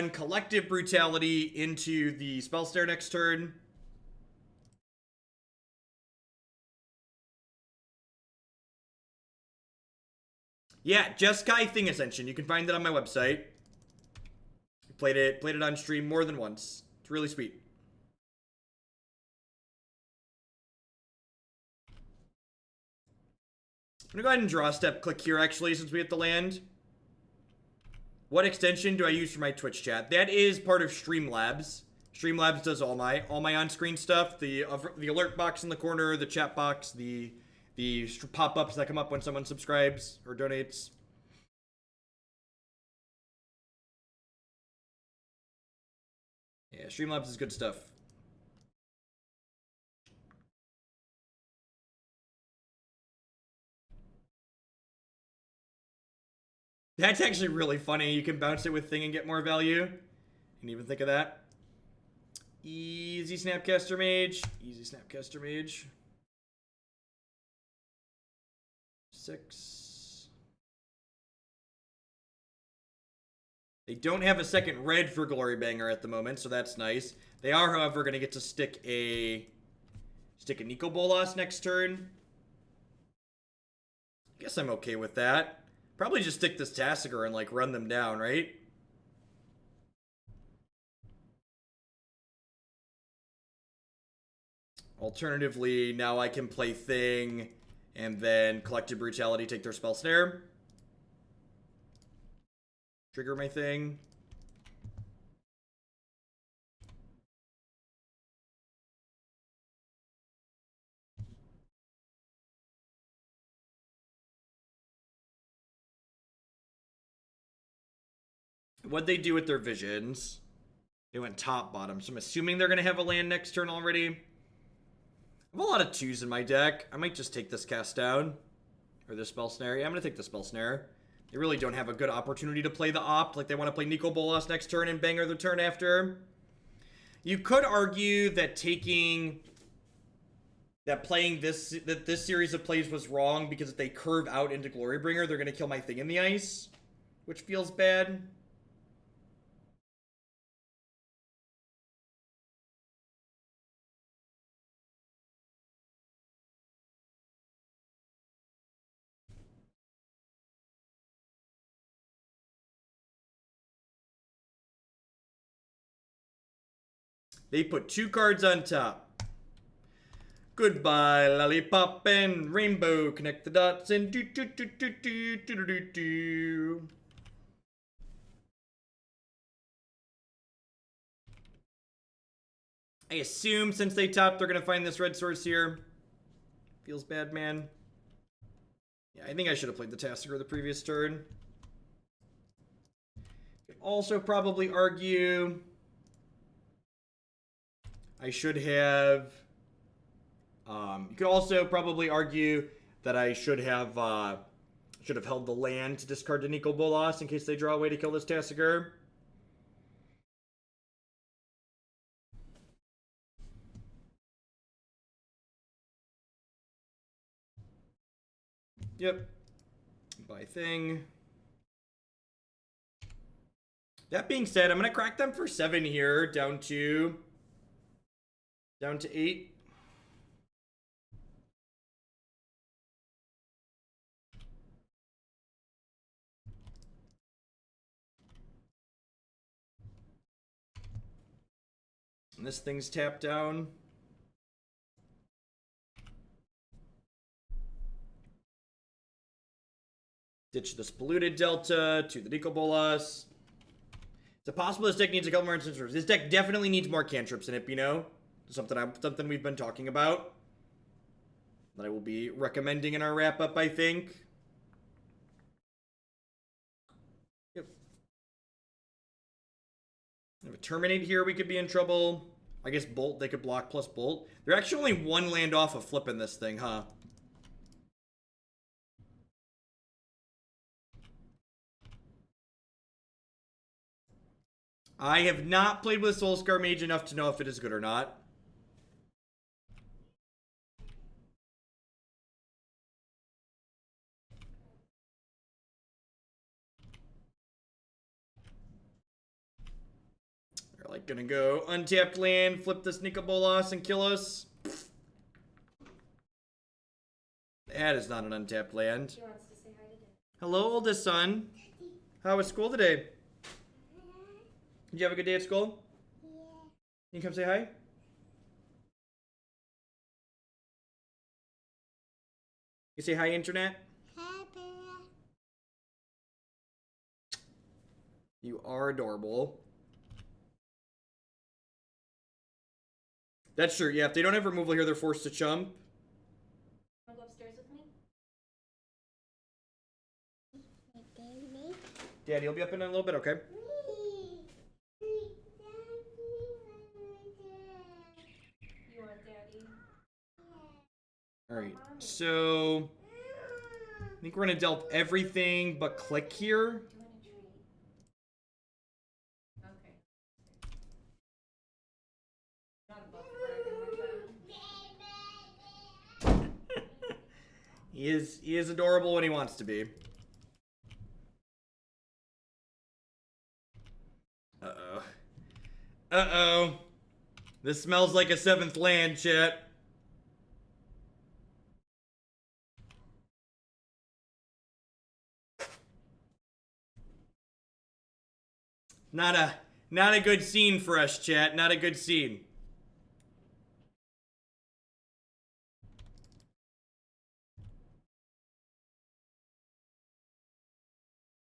Collective Brutality into the Spell Snare next turn. Yeah, Jeskai Thing Ascension. You can find it on my website. Played it on stream more than once. It's really sweet. I'm gonna go ahead and draw a step click here actually since we hit the land. What extension do I use for my Twitch chat? That is part of Streamlabs. Streamlabs does all my on-screen stuff. The alert box in the corner, the chat box, the pop-ups that come up when someone subscribes or donates. Yeah, Streamlabs is good stuff. That's actually really funny. You can bounce it with Thing and get more value. Didn't even think of that. Easy Snapcaster Mage. Easy Snapcaster Mage. 6. They don't have a second red for Glory Banger at the moment, so that's nice. They are, however, going to get to stick a Nico Bolas next turn. Guess I'm okay with that. Probably just stick this Tasigur and like run them down, right? Alternatively, now I can play Thing and then Collective Brutality, take their Spell Snare. Trigger my Thing. What'd they do with their visions? They went top bottom, so I'm assuming they're gonna have a land next turn already. I have a lot of 2s in my deck. I might just take this cast down. Or the spell snare. Yeah, I'm gonna take the spell snare. They really don't have a good opportunity to play the opt. Like, they want to play Nicol Bolas next turn and Banger the turn after. You could argue that playing this series of plays was wrong, because if they curve out into Glorybringer, they're gonna kill my thing in the ice, which feels bad. They put 2 cards on top. Goodbye, lollipop and rainbow. Connect the dots and do do do do do do do do. I assume since they top, they're gonna find this red source here. Feels bad, man. Yeah, I think I should have played the Tasigur the previous turn. Could also probably argue I should have. You could also probably argue that I should have held the land to discard the Nicol Bolas in case they draw a way to kill this Tasigur. Yep. Buy thing. That being said, I'm gonna crack them for 7 here, down to 8. And this thing's tapped down. Ditch this Polluted Delta to the Nicol Bolas. Is it possible this deck needs a couple more instances? This deck definitely needs more cantrips in it, you know? Something we've been talking about. That I will be recommending in our wrap-up, I think. Yep. If a Terminate here, we could be in trouble. I guess Bolt, they could block plus Bolt. They're actually only 1 land off of flipping this thing, huh? I have not played with Soulscar Mage enough to know if it is good or not. They're like gonna go untapped land, flip this Nicol Bolas and kill us. That is not an untapped land. She wants to say hi to Dad. Hello, oldest son. How was school today? Did you have a good day at school? Yeah. Can you come say hi? You say hi, internet? Hi, Bella. You are adorable. That's true. Yeah, if they don't have removal here, they're forced to chump. Wanna go upstairs with me? Daddy will be up in a little bit, okay? You want Daddy? Alright, so I think we're gonna delve everything but click here. Doing a treat. Okay. Not above bragging like that. He is adorable when he wants to be. Uh-oh. Uh-oh. This smells like a 7th land, chat. Not a good scene for us, chat. Not a good scene.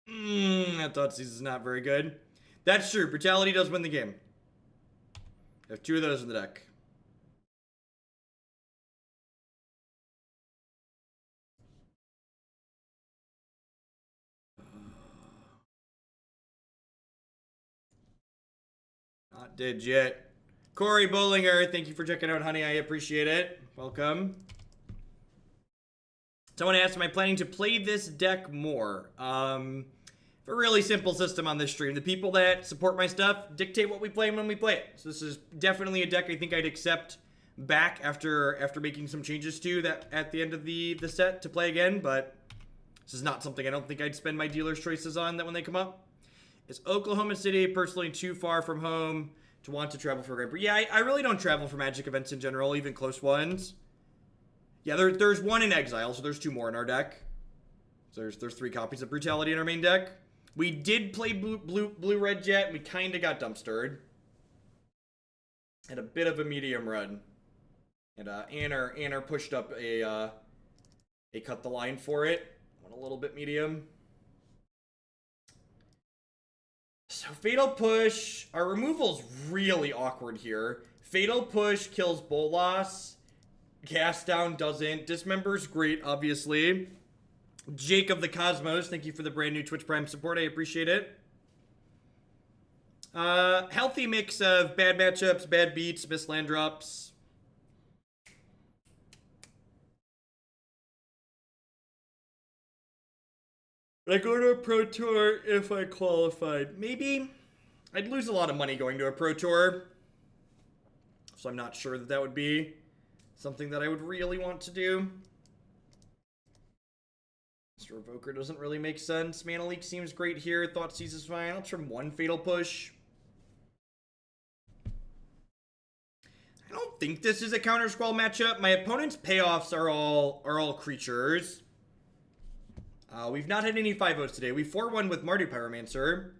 That Thoughtseize is not very good. That's true. Brutality does win the game. I have 2 of those in the deck. Did yet. Corey Bollinger, thank you for checking out, honey. I appreciate it. Welcome. Someone asked, am I planning to play this deck more? A really simple system on this stream. The people that support my stuff dictate what we play when we play it. So this is definitely a deck I think I'd accept back after making some changes to that at the end of the set to play again, but this is not something I don't think I'd spend my dealer's choices on that when they come up. Is Oklahoma City personally too far from home to want to travel for a Grand Prix? Yeah, I really don't travel for Magic events in general, even close ones. Yeah, there's one in Exile, so there's 2 more in our deck. So there's 3 copies of Brutality in our main deck. We did play Blue-Red Jet, and we kind of got dumpstered. Had a bit of a medium run. And Anner pushed up a cut the line for it. Went a little bit medium. So Fatal Push, our removal's really awkward here. Fatal Push kills Bolas. Cast Down doesn't. Dismember's great, obviously. Jake of the Cosmos, thank you for the brand new Twitch Prime support. I appreciate it. Healthy mix of bad matchups, bad beats, missed land drops. Would I go to a Pro Tour if I qualified? Maybe. I'd lose a lot of money going to a Pro Tour. So I'm not sure that would be something that I would really want to do. Mr. Revoker doesn't really make sense. Mana Leak seems great here. Thoughtseize is fine. I'll trim 1 Fatal Push. I don't think this is a Countersquall matchup. My opponent's payoffs are all creatures. We've not had any 5-0s today. We 4-1 with Mardu Pyromancer.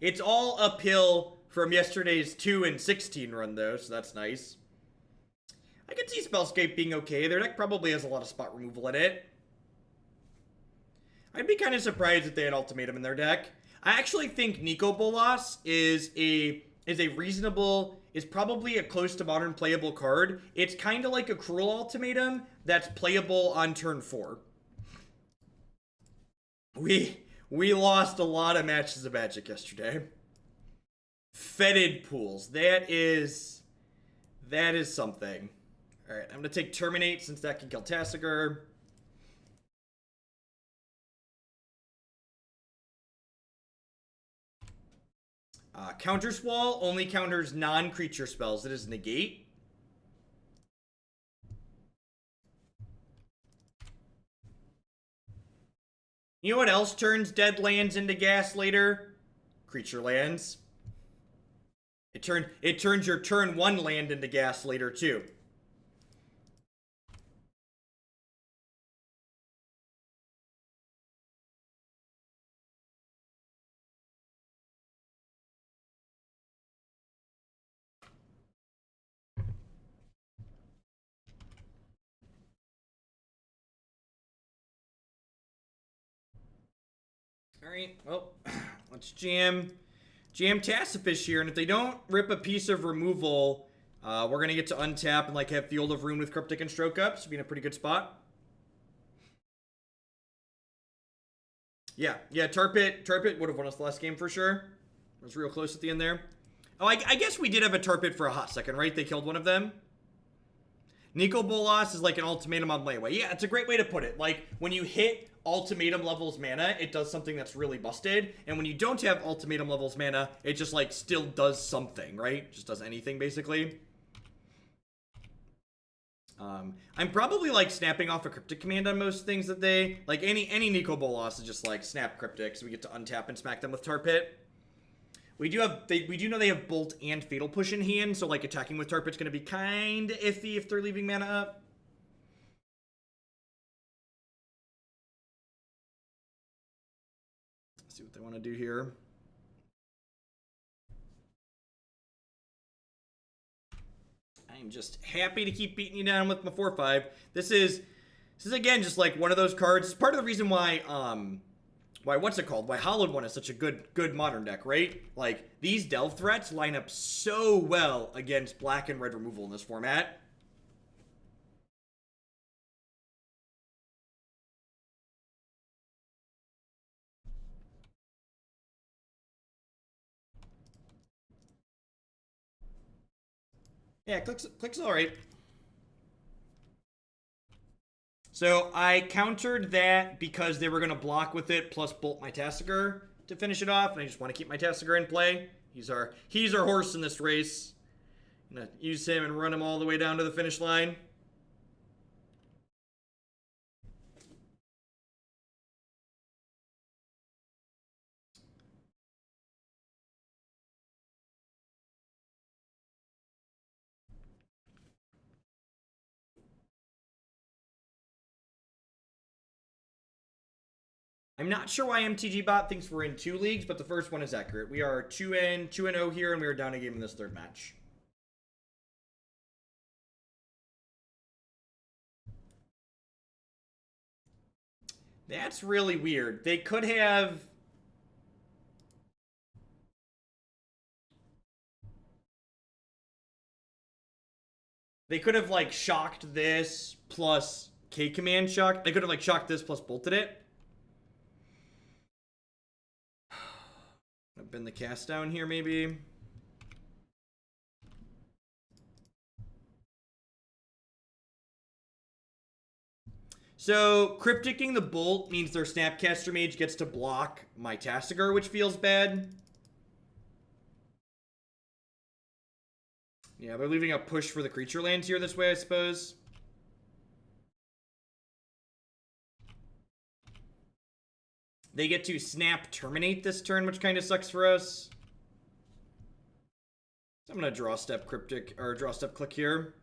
It's all uphill from yesterday's 2 and 16 run though, so that's nice. I could see Spellskite being okay. Their deck probably has a lot of spot removal in it. I'd be kind of surprised if they had Ultimatum in their deck. I actually think Nico Bolas is probably a close to modern playable card. It's kind of like a Cruel Ultimatum that's playable on turn 4. We lost a lot of matches of Magic yesterday. Fetid Pools. That is something. Alright, I'm going to take Terminate since that can kill Tasigur. Countersquall only counters non-creature spells. It is Negate. You know what else turns dead lands into gas later? Creature lands. It turns your turn 1 land into gas later too. Alright, well, let's jam Tassifish here, and if they don't rip a piece of removal, we're gonna get to untap and like have Field of Ruin with Cryptic and Stroke up, so be in a pretty good spot. Yeah, Tarpit would have won us the last game for sure. It was real close at the end there. Oh, I guess we did have a Tarpit for a hot second, right? They killed one of them. Nico Bolas is like an ultimatum on layaway. Yeah, it's a great way to put it. Like, when you hit ultimatum levels mana, it does something that's really busted. And when you don't have ultimatum levels mana, it just, like, still does something, right? Just does anything, basically. I'm probably, like, snapping off a Cryptic Command on most things that they... Like, any Nico Bolas is just, like, snap Cryptic, so we get to untap and smack them with Tarpit. We do know they have Bolt and Fatal Push in hand, so like attacking with Tarpit's gonna be kind of iffy if they're leaving mana up. Let's see what they want to do here. I'm just happy to keep beating you down with my 4/5. This is again just like one of those cards. It's part of the reason why what's it called? Why Hollowed One is such a good modern deck, right? Like, these Delve threats line up so well against black and red removal in this format. Yeah, Clique's alright. So I countered that because they were going to block with it plus bolt my Tasigur to finish it off, and I just want to keep my Tasigur in play. He's our horse in this race. I'm going to use him and run him all the way down to the finish line. I'm not sure why MTG Bot thinks we're in 2 leagues, but the first one is accurate. We are 2-0 here, and we are down a game in this third match. That's really weird. They could have... They could have, like, shocked this plus K-Command shocked. They could have, like, shocked this plus bolted it. I've been the cast down here, maybe. So, crypticking the bolt means their Snapcaster Mage gets to block my Tasigur, which feels bad. Yeah, they're leaving a push for the creature lands here this way, I suppose. They get to snap terminate this turn, which kind of sucks for us. So I'm gonna draw step Cryptic, or draw step Clique here.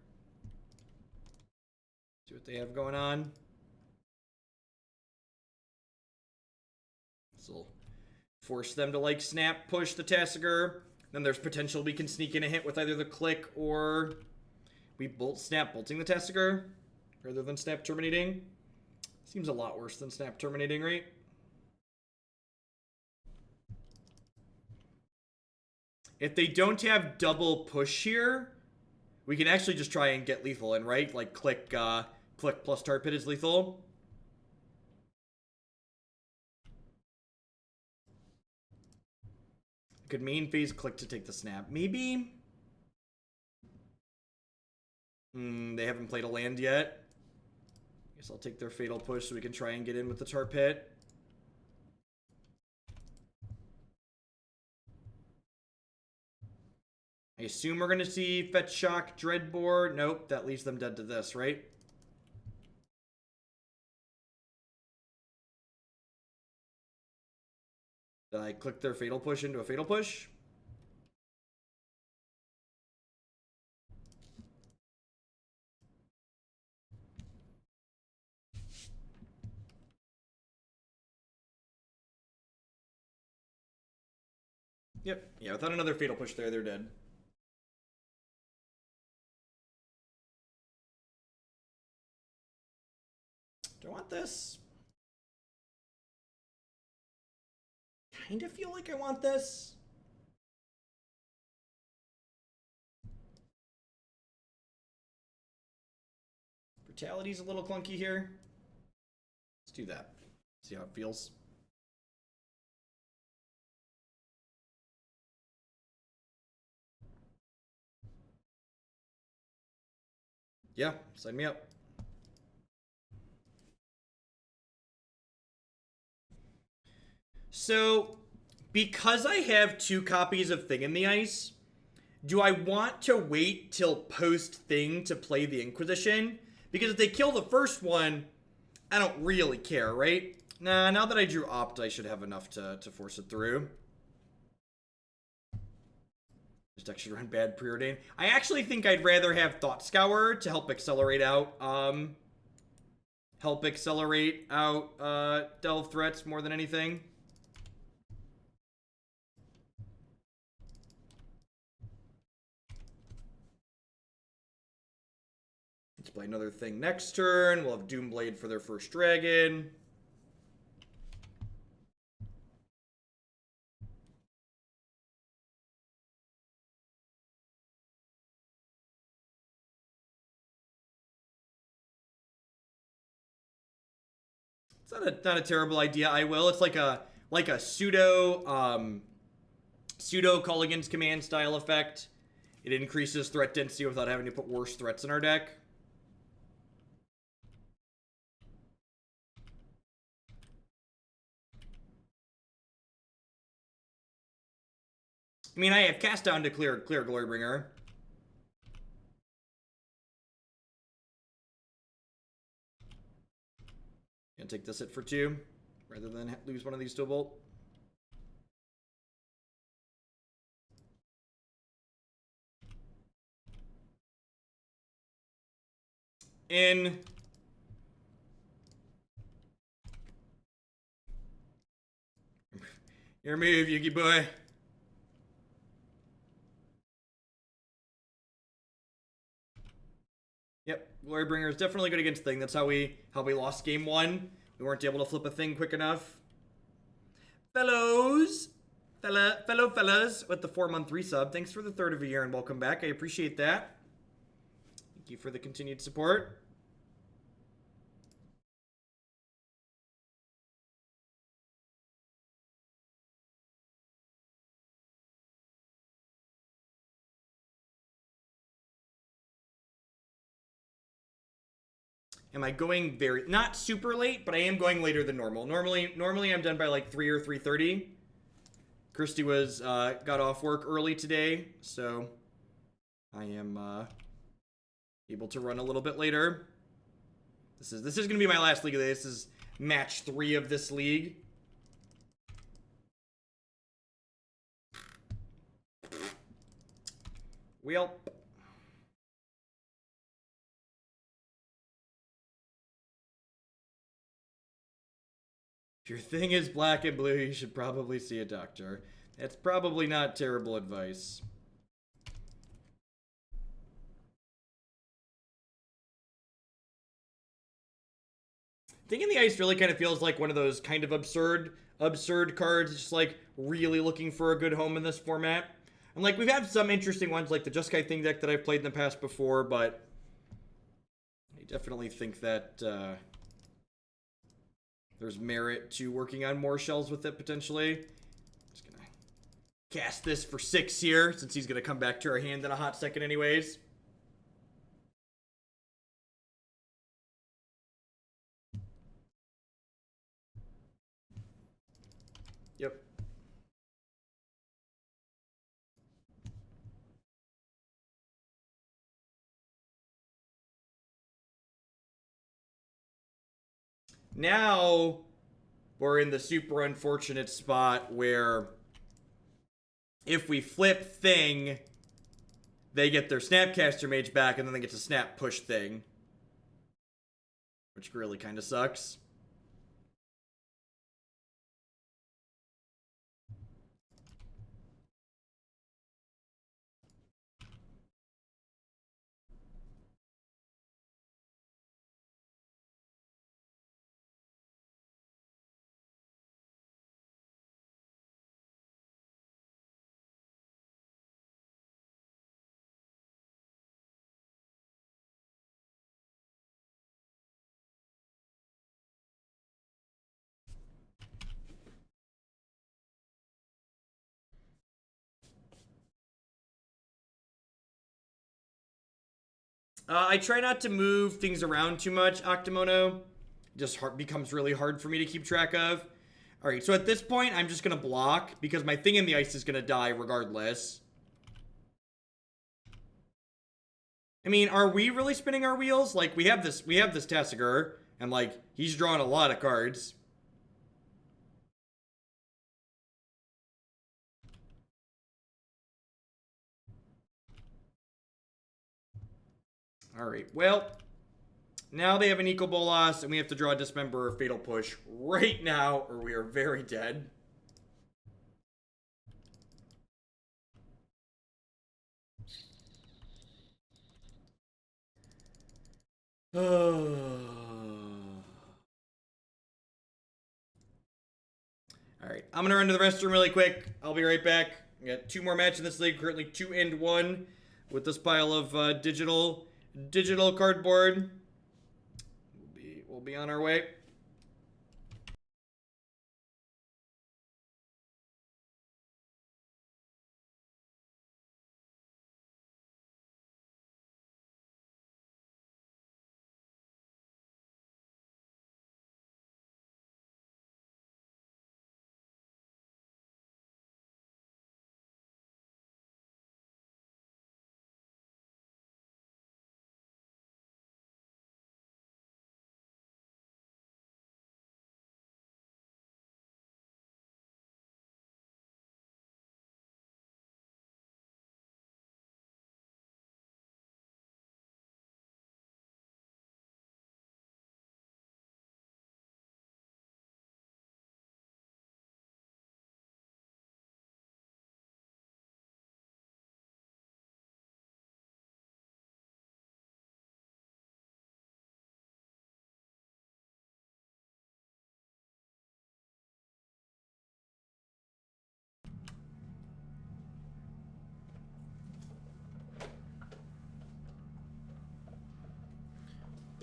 See what they have going on. This will force them to, like, snap push the Tasigur. Then there's potential we can sneak in a hit with either the Clique or we snap bolting the Tasigur rather than snap terminating. Seems a lot worse than snap terminating, right? If they don't have double push here, we can actually just try and get lethal in, right? Like Clique plus Tar Pit is lethal. Could main phase Clique to take the snap. Maybe? They haven't played a land yet. Guess I'll take their Fatal Push so we can try and get in with the Tar Pit. I assume we're going to see Fetch Shock, Dreadbore. Nope, that leaves them dead to this, right? Did I click their Fatal Push into a Fatal Push? Yep. Yeah, without another Fatal Push there, they're dead. Do I want this? Kind of feel like I want this. Brutality's a little clunky here. Let's do that. See how it feels. Yeah, sign me up. So, because I have 2 copies of Thing in the Ice, do I want to wait till post-Thing to play the Inquisition? Because if they kill the first one, I don't really care, right? Nah, now that I drew Opt, I should have enough to force it through. Just actually run bad Preordain. I actually think I'd rather have Thought Scour to help accelerate out, Delve threats more than anything. Let's play another Thing next turn. We'll have Doomblade for their first dragon. It's not a terrible idea. I will. It's like a pseudo Call Against Command style effect. It increases threat density without having to put worse threats in our deck. I mean, I have cast down to clear Glorybringer. Gonna take this hit for 2, rather than lose one of these to a bolt. In. Your move, Yugi boy. Yep, Glorybringer is definitely good against Thing. That's how we lost game 1. We weren't able to flip a Thing quick enough. Fellows, fellas, with the 4-month resub. Thanks for the 3rd of a year and welcome back. I appreciate that. Thank you for the continued support. Am I going not super late, but I am going later than normal. Normally I'm done by like 3 or 3:30. Christy got off work early today, so I am able to run a little bit later. This is gonna be my last league of the day. This is match 3 of this league. Well. If your thing is black and blue, you should probably see a doctor. That's probably not terrible advice. Thing in the Ice really kind of feels like one of those kind of absurd cards. It's just like really looking for a good home in this format. And like we've had some interesting ones like the Jeskai Thing deck that I've played in the past before, but I definitely think that there's merit to working on more shells with it, potentially. Just gonna cast this for 6 here, since he's gonna come back to our hand in a hot second anyways. Yep. Now, we're in the super unfortunate spot where if we flip Thing, they get their Snapcaster Mage back, and then they get to snap push Thing. Which really kind of sucks. I try not to move things around too much, Octomono. It just becomes really hard for me to keep track of. Alright, so at this point, I'm just going to block, because my Thing in the Ice is going to die regardless. I mean, are we really spinning our wheels? Like, we have this Tasigur, and like, he's drawing a lot of cards. Alright, well, now they have an Eco Bolas, and we have to draw a Dismember or Fatal Push right now, or we are very dead. Alright, I'm gonna run to the restroom really quick. I'll be right back. We got 2 more matches in this league, currently 2-1 with this pile of digital cardboard. We'll be on our way.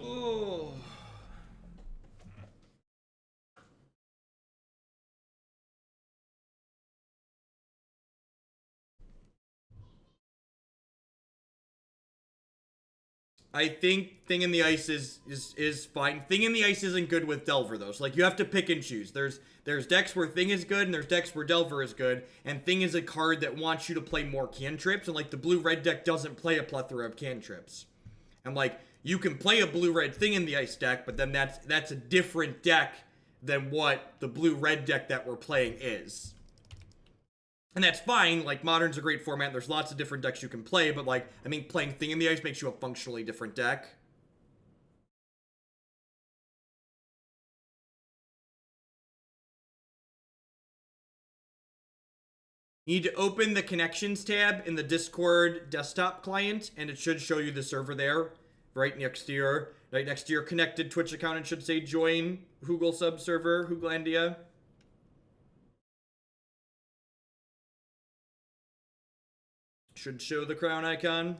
Oh. I think Thing in the Ice is fine. Thing in the Ice isn't good with Delver though. So like you have to pick and choose. There's decks where Thing is good and there's decks where Delver is good. And Thing is a card that wants you to play more cantrips. And like the blue-red deck doesn't play a plethora of cantrips. And like you can play a blue-red Thing in the Ice deck, but then that's a different deck than what the blue-red deck that we're playing is. And that's fine, like, Modern's a great format, there's lots of different decks you can play, but, like, I think playing Thing in the Ice makes you a functionally different deck. You need to open the Connections tab in the Discord desktop client, and it should show you the server there, right next to your connected Twitch account. It should say join Hoogle subserver, Hooglandia. Should show the crown icon.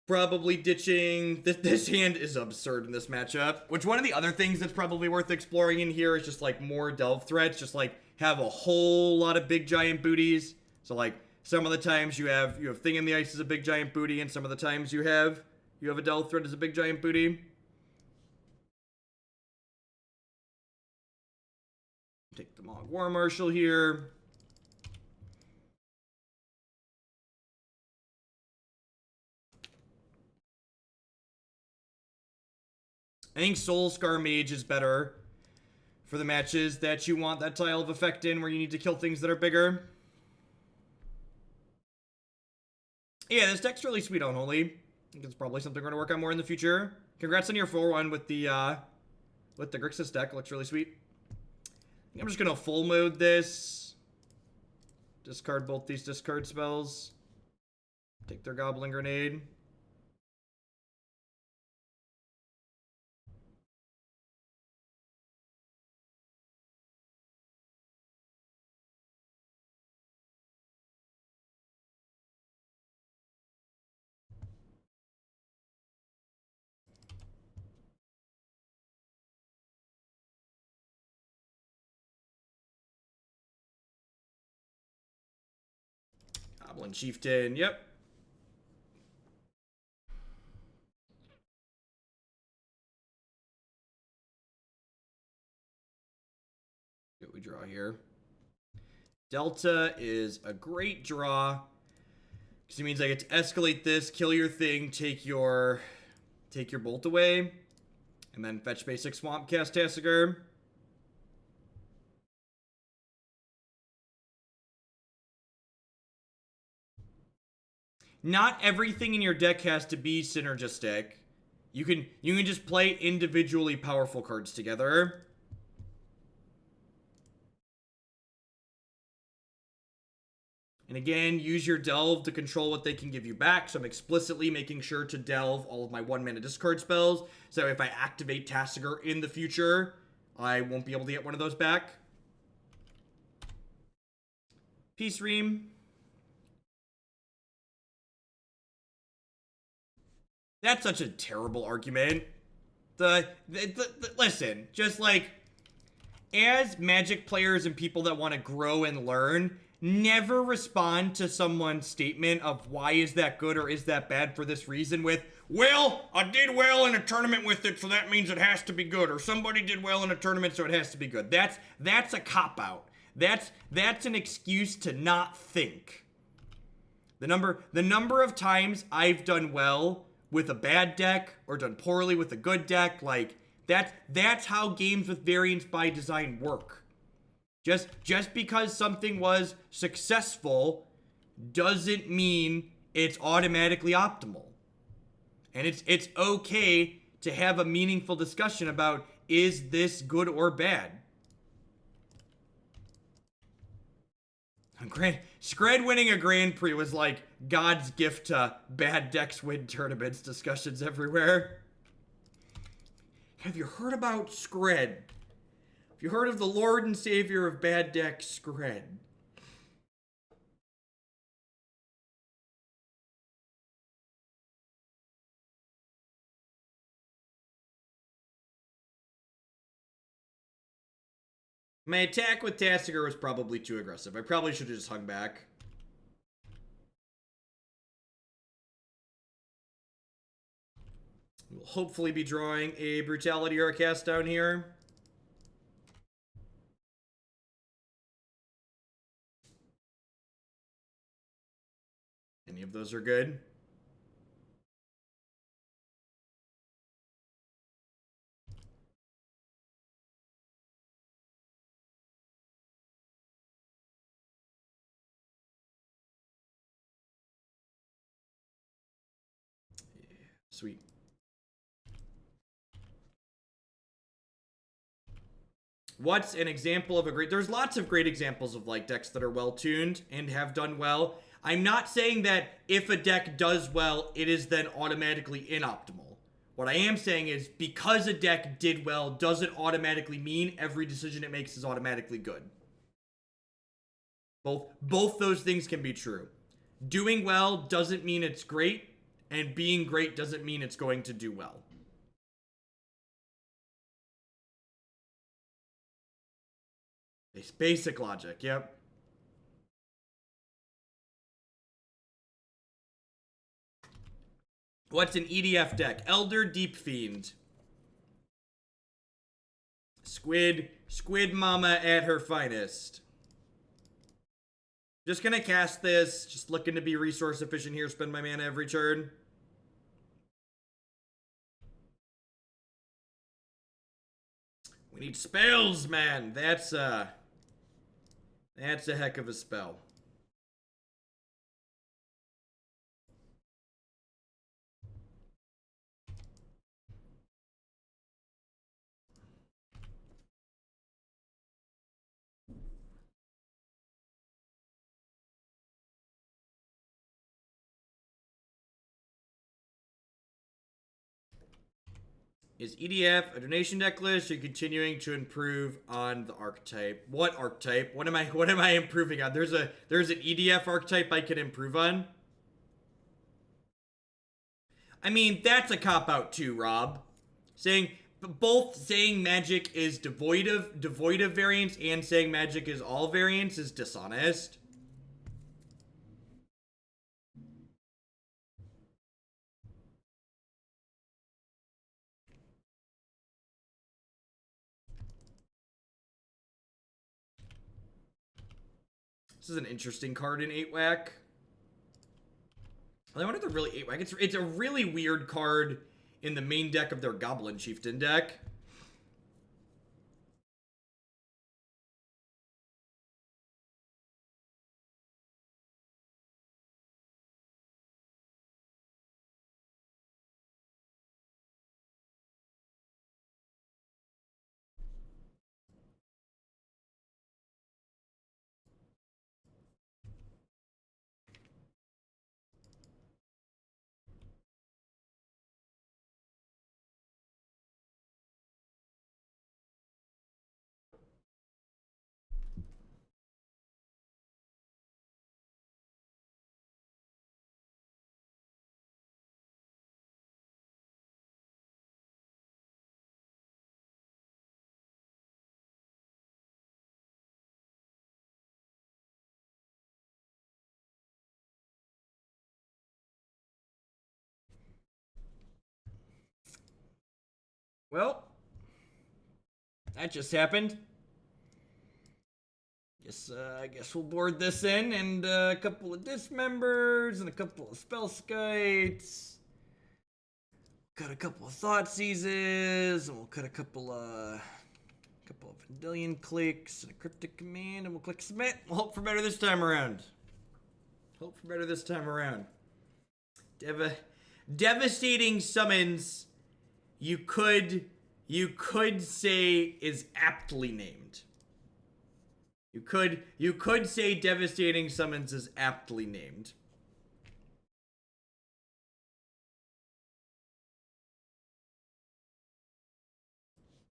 Probably ditching. This hand is absurd in this matchup. Which one of the other things that's probably worth exploring in here is just like more delve threats. Just like have a whole lot of big giant booties. So like some of the times you have Thing in the Ice as a big giant booty, and some of the times you have a delve threat as a big giant booty. Take the Mog War Marshal here. I think Soulscar Mage is better for the matches that you want that tile of effect in, where you need to kill things that are bigger. Yeah, this deck's really sweet on Holy. I think it's probably something we're going to work on more in the future. Congrats on your 4-1 with the Grixis deck. Looks really sweet. I think I'm just going to full mode this. Discard both these discard spells. Take their Goblin Grenade. Goblin Chieftain, yep. What we draw here. Delta is a great draw. Because it means I get to escalate this, kill your thing, take your bolt away. And then fetch basic Swampcast Tasigur. Not everything in your deck has to be synergistic. You can just play individually powerful cards together. And again, use your delve to control what they can give you back. So I'm explicitly making sure to delve all of my 1-mana discard spells. So if I activate Tasigur in the future, I won't be able to get one of those back. Peace Ream. That's such a terrible argument. Listen, just like, as Magic players and people that want to grow and learn, never respond to someone's statement of why is that good or is that bad for this reason with, well, I did well in a tournament with it, so that means it has to be good, or somebody did well in a tournament, so it has to be good. That's a cop-out. That's an excuse to not think. The number of times I've done well with a bad deck or done poorly with a good deck, like, that's how games with variance by design work. Just because something was successful doesn't mean it's automatically optimal. And it's okay to have a meaningful discussion about, is this good or bad? Scred winning a Grand Prix was like God's gift to bad decks win tournaments discussions everywhere. Have you heard about Scred? Have you heard of the Lord and Savior of bad decks, Scred? My attack with Tasigur was probably too aggressive. I probably should have just hung back. We'll hopefully be drawing a Brutality or a Cast down here. Any of those are good. Sweet. What's an example of a great... There's lots of great examples of like decks that are well tuned and have done well. I'm not saying that if a deck does well, it is then automatically inoptimal. What I am saying is because a deck did well doesn't automatically mean every decision it makes is automatically good. Both those things can be true. Doing well doesn't mean it's great, and being great doesn't mean it's going to do well. It's basic logic, yep. What's an EDF deck? Elder Deep Fiend. Squid Mama at her finest. Just gonna cast this. Just looking to be resource efficient here. Spend my mana every turn. We need spells, man. That's a heck of a spell. Is EDF a donation deck list? Or continuing to improve on the archetype? What archetype? What am I improving on? There's an EDF archetype I can improve on. I mean, that's a cop-out too, Rob. Both saying Magic is devoid of variance and saying Magic is all variance is dishonest. This is an interesting card in 8-Whack. I wonder if they're really 8-Whack. It's a really weird card in the main deck of their Goblin Chieftain deck. Well, that just happened. I guess we'll board this in, and a couple of Dismembers and a couple of Spellskites. Cut a couple of Thoughtseizes, and we'll cut a couple of Vendilion Cliques and a Cryptic Command, and we'll click submit. We'll hope for better this time around. Devastating Summons. You could say is aptly named. You could say Devastating Summons is aptly named.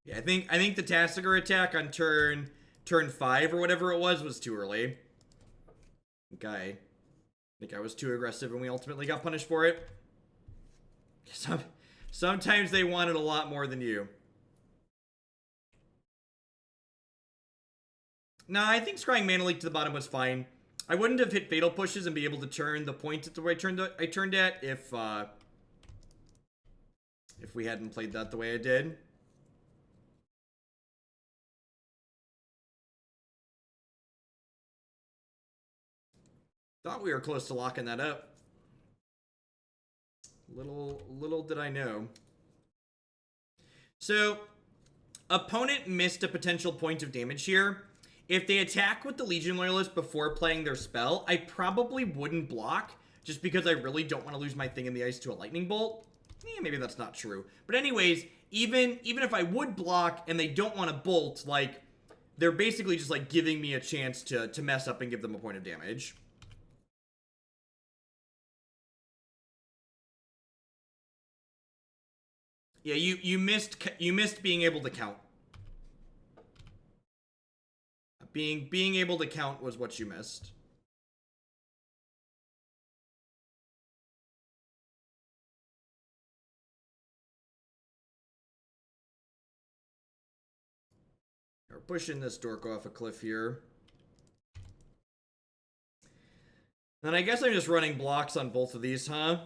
Yeah, I think the Tasigur attack on turn 5 or whatever it was too early. I think I was too aggressive and we ultimately got punished for it. Sometimes they wanted a lot more than you. Nah, I think scrying Mana Leak to the bottom was fine. I wouldn't have hit Fatal Pushes and be able to turn the point at the way I turned at if we hadn't played that the way I did. Thought we were close to locking that up. Little did I know. So, opponent missed a potential point of damage here. If they attack with the Legion Loyalist before playing their spell, I probably wouldn't block, just because I really don't want to lose my Thing in the Ice to a Lightning Bolt. Maybe that's not true. But anyways, even if I would block and they don't want to bolt, like, they're basically just, like, giving me a chance to mess up and give them a point of damage. Yeah, you missed being able to count. Being able to count was what you missed. We're pushing this dork off a cliff here. And I guess I'm just running blocks on both of these, huh?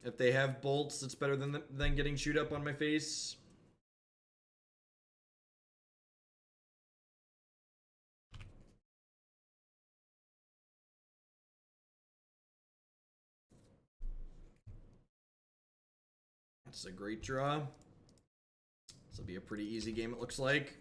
If they have bolts, it's better than getting shoot up on my face. That's a great draw. This will be a pretty easy game, it looks like.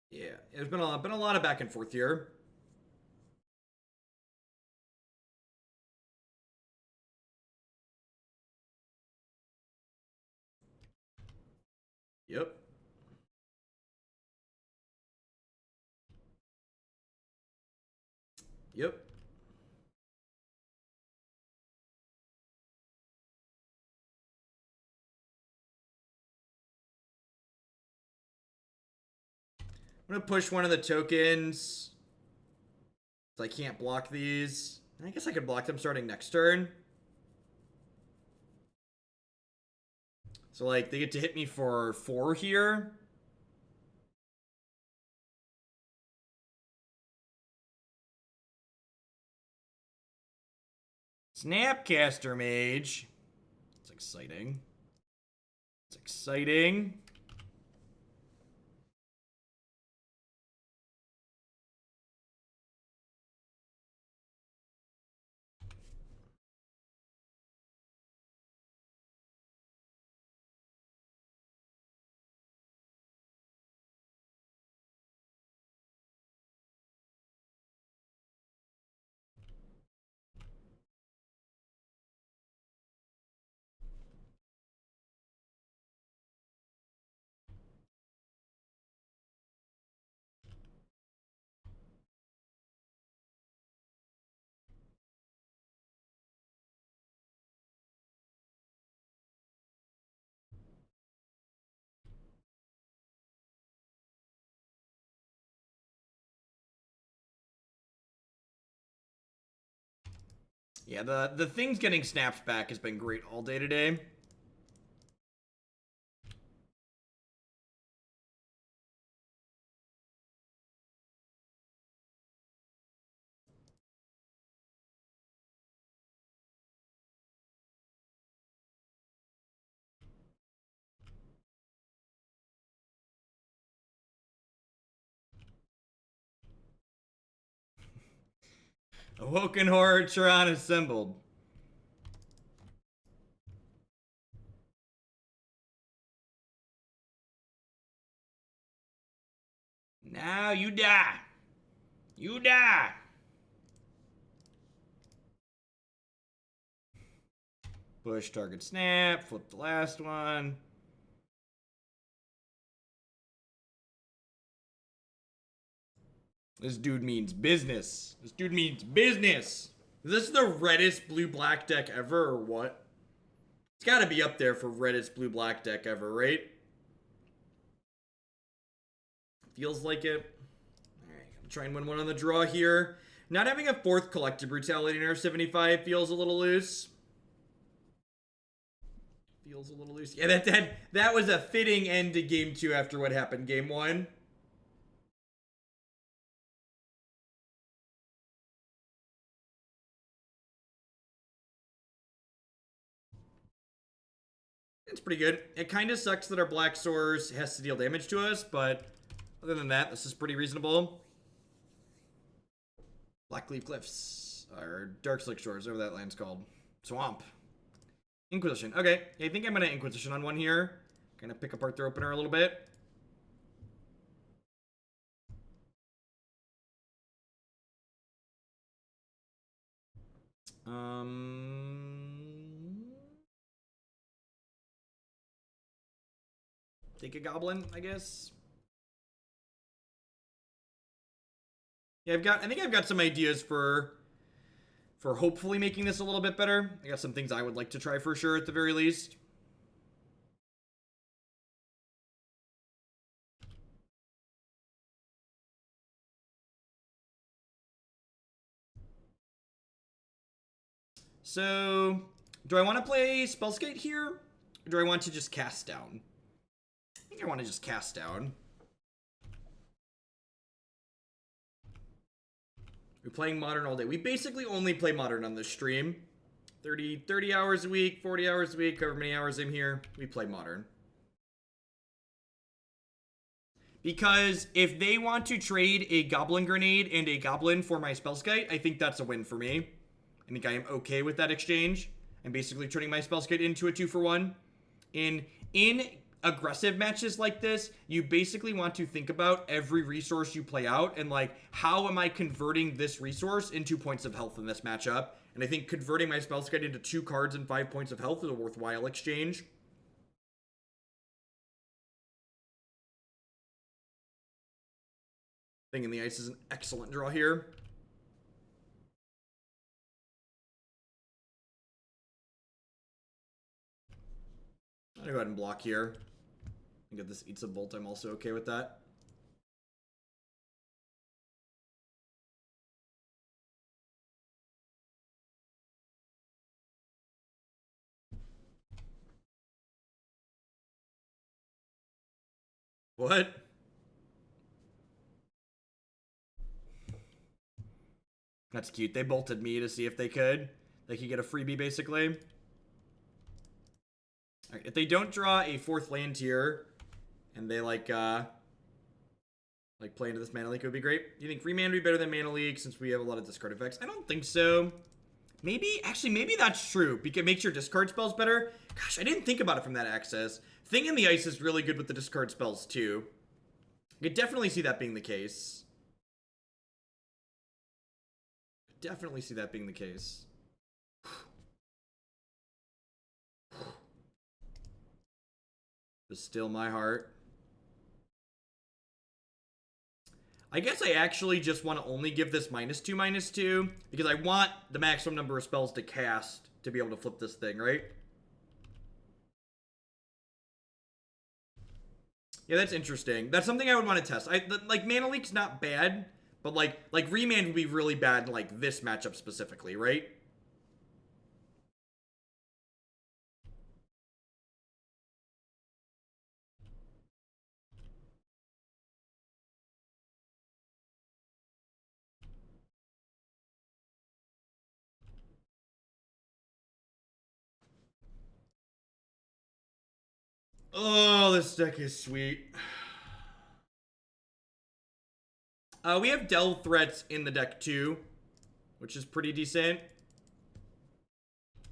Yeah, there's been a lot of back and forth here. Yep. Yep. I'm gonna push one of the tokens. So I can't block these. I guess I could block them starting next turn. So, like, they get to hit me for 4 here. Snapcaster Mage. It's exciting. It's exciting. Yeah, the things getting snapped back has been great all day today. Awoken Horror Tron assembled. Now you die. You die. Push target snap. Flip the last one. This dude means business. This dude means business. Is this the reddest blue-black deck ever, or what? It's gotta be up there for reddest blue-black deck ever, right? Feels like it. Alright, I'm Try and win one on the draw here. Not having a fourth Collective Brutality in our 75 feels a little loose. Feels a little loose. Yeah, that was a fitting end to game 2 after what happened game 1. It's pretty good. It kind of sucks that our Black Source has to deal damage to us, but other than that, this is pretty reasonable. Blackleaf Cliffs, or Darkslick Shores, whatever that land's called. Swamp. Inquisition. Okay, I think I'm going to Inquisition on one here. Gonna pick apart their opener a little bit. Take a Goblin, I guess. Yeah, I think I've got some ideas for hopefully making this a little bit better. I got some things I would like to try for sure at the very least. So, do I want to play Spellskite here? Or do I want to just cast down? I think I want to just cast down. We're playing Modern all day. We basically only play Modern on this stream. 30 hours a week, 40 hours a week, however many hours I'm here, we play Modern. Because if they want to trade a Goblin Grenade and a Goblin for my Spellskite, I think that's a win for me. I think I am okay with that exchange. I'm basically turning my Spellskite into a 2-for-1. In aggressive matches like this, you basically want to think about every resource you play out and like, how am I converting this resource into points of health in this matchup? And I think converting my Spellskite into 2 cards and 5 points of health is a worthwhile exchange. Thing in the Ice is an excellent draw here. I'm gonna go ahead and block here. And get this Eats a Bolt, I'm also okay with that. What? That's cute. They bolted me to see if they could. They could get a freebie, basically. Right, if they don't draw a 4th land here, and they like play into this Mana Leak, it would be great. Do you think free mana would be better than Mana Leak since we have a lot of discard effects? I don't think so. Maybe that's true, because it makes your discard spells better. Gosh, I didn't think about it from that access. Thing in the Ice is really good with the discard spells, too. I could definitely see that being the case. Definitely see that being the case. But still my heart. I guess I actually just want to only give this -2/-2 because I want the maximum number of spells to cast to be able to flip this thing, right? Yeah, that's interesting. That's something I would want to test. Like Mana Leak's not bad, but like Remand would be really bad in like this matchup specifically, right? Oh, this deck is sweet. We have Delve threats in the deck too, which is pretty decent.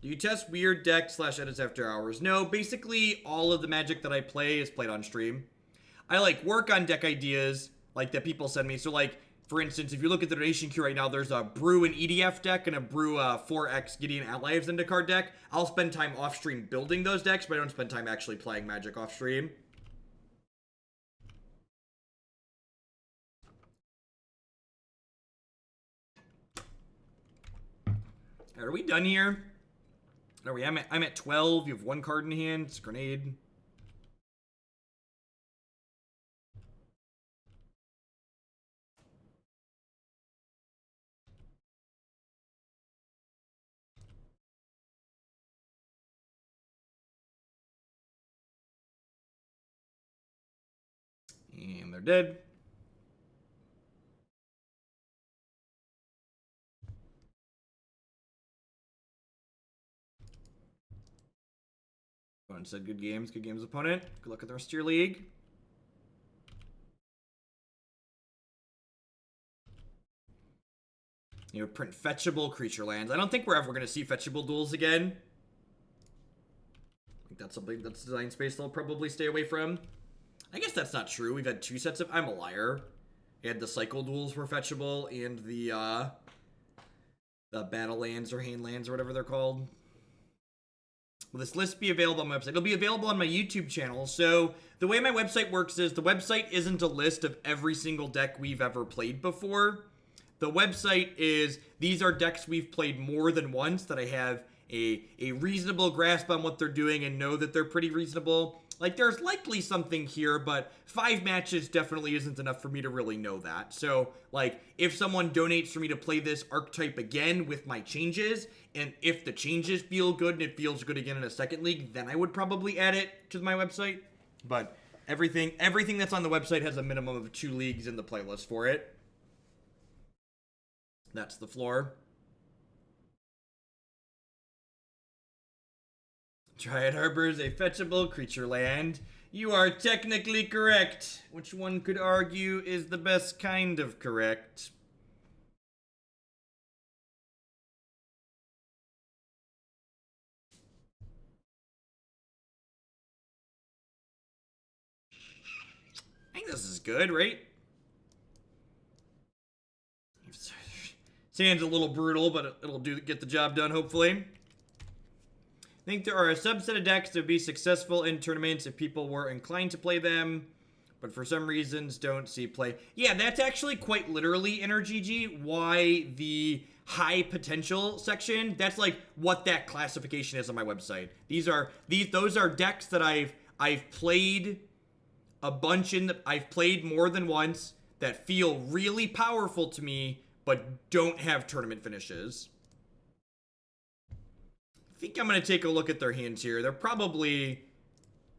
Do you test weird deck / edits after hours? No, basically all of the Magic that I play is played on stream. I like work on deck ideas like that people send me. So like, for instance, if you look at the donation queue right now, there's a Brew and EDF deck and a Brew 4X Gideon Outlives into card deck. I'll spend time off stream building those decks, but I don't spend time actually playing Magic off stream. Are we done here? Are we? I'm at 12. You have 1 card in hand. It's a grenade. And they're dead. Opponent said good games, opponent. Good luck with the rest of your league. You know, print fetchable creature lands. I don't think we're ever going to see fetchable duels again. I think that's something that's Design Space they'll probably stay away from. I guess that's not true. We've had 2 sets of... I'm a liar. We had the cycle duels were fetchable and the battle lands or hand lands or whatever they're called. Will this list be available on my website? It'll be available on my YouTube channel. So the way my website works is the website isn't a list of every single deck we've ever played before. The website is, these are decks we've played more than once that I have a reasonable grasp on what they're doing and know that they're pretty reasonable. Like, there's likely something here, but 5 matches definitely isn't enough for me to really know that. So, like, if someone donates for me to play this archetype again with my changes, and if the changes feel good and it feels good again in a second league, then I would probably add it to my website. But everything that's on the website has a minimum of 2 leagues in the playlist for it. That's the floor. Dryad Harbor is a fetchable creature land. You are technically correct, which one could argue is the best kind of correct. I think this is good, right? Sand's a little brutal, but it'll get the job done, hopefully. I think there are a subset of decks that would be successful in tournaments if people were inclined to play them, but for some reasons don't see play. Yeah, that's actually quite literally in RGG why the high potential section, that's like what that classification is on my website. Those are decks that I've played a bunch I've played more than once that feel really powerful to me but don't have tournament finishes. I think I'm going to take a look at their hands here. They're probably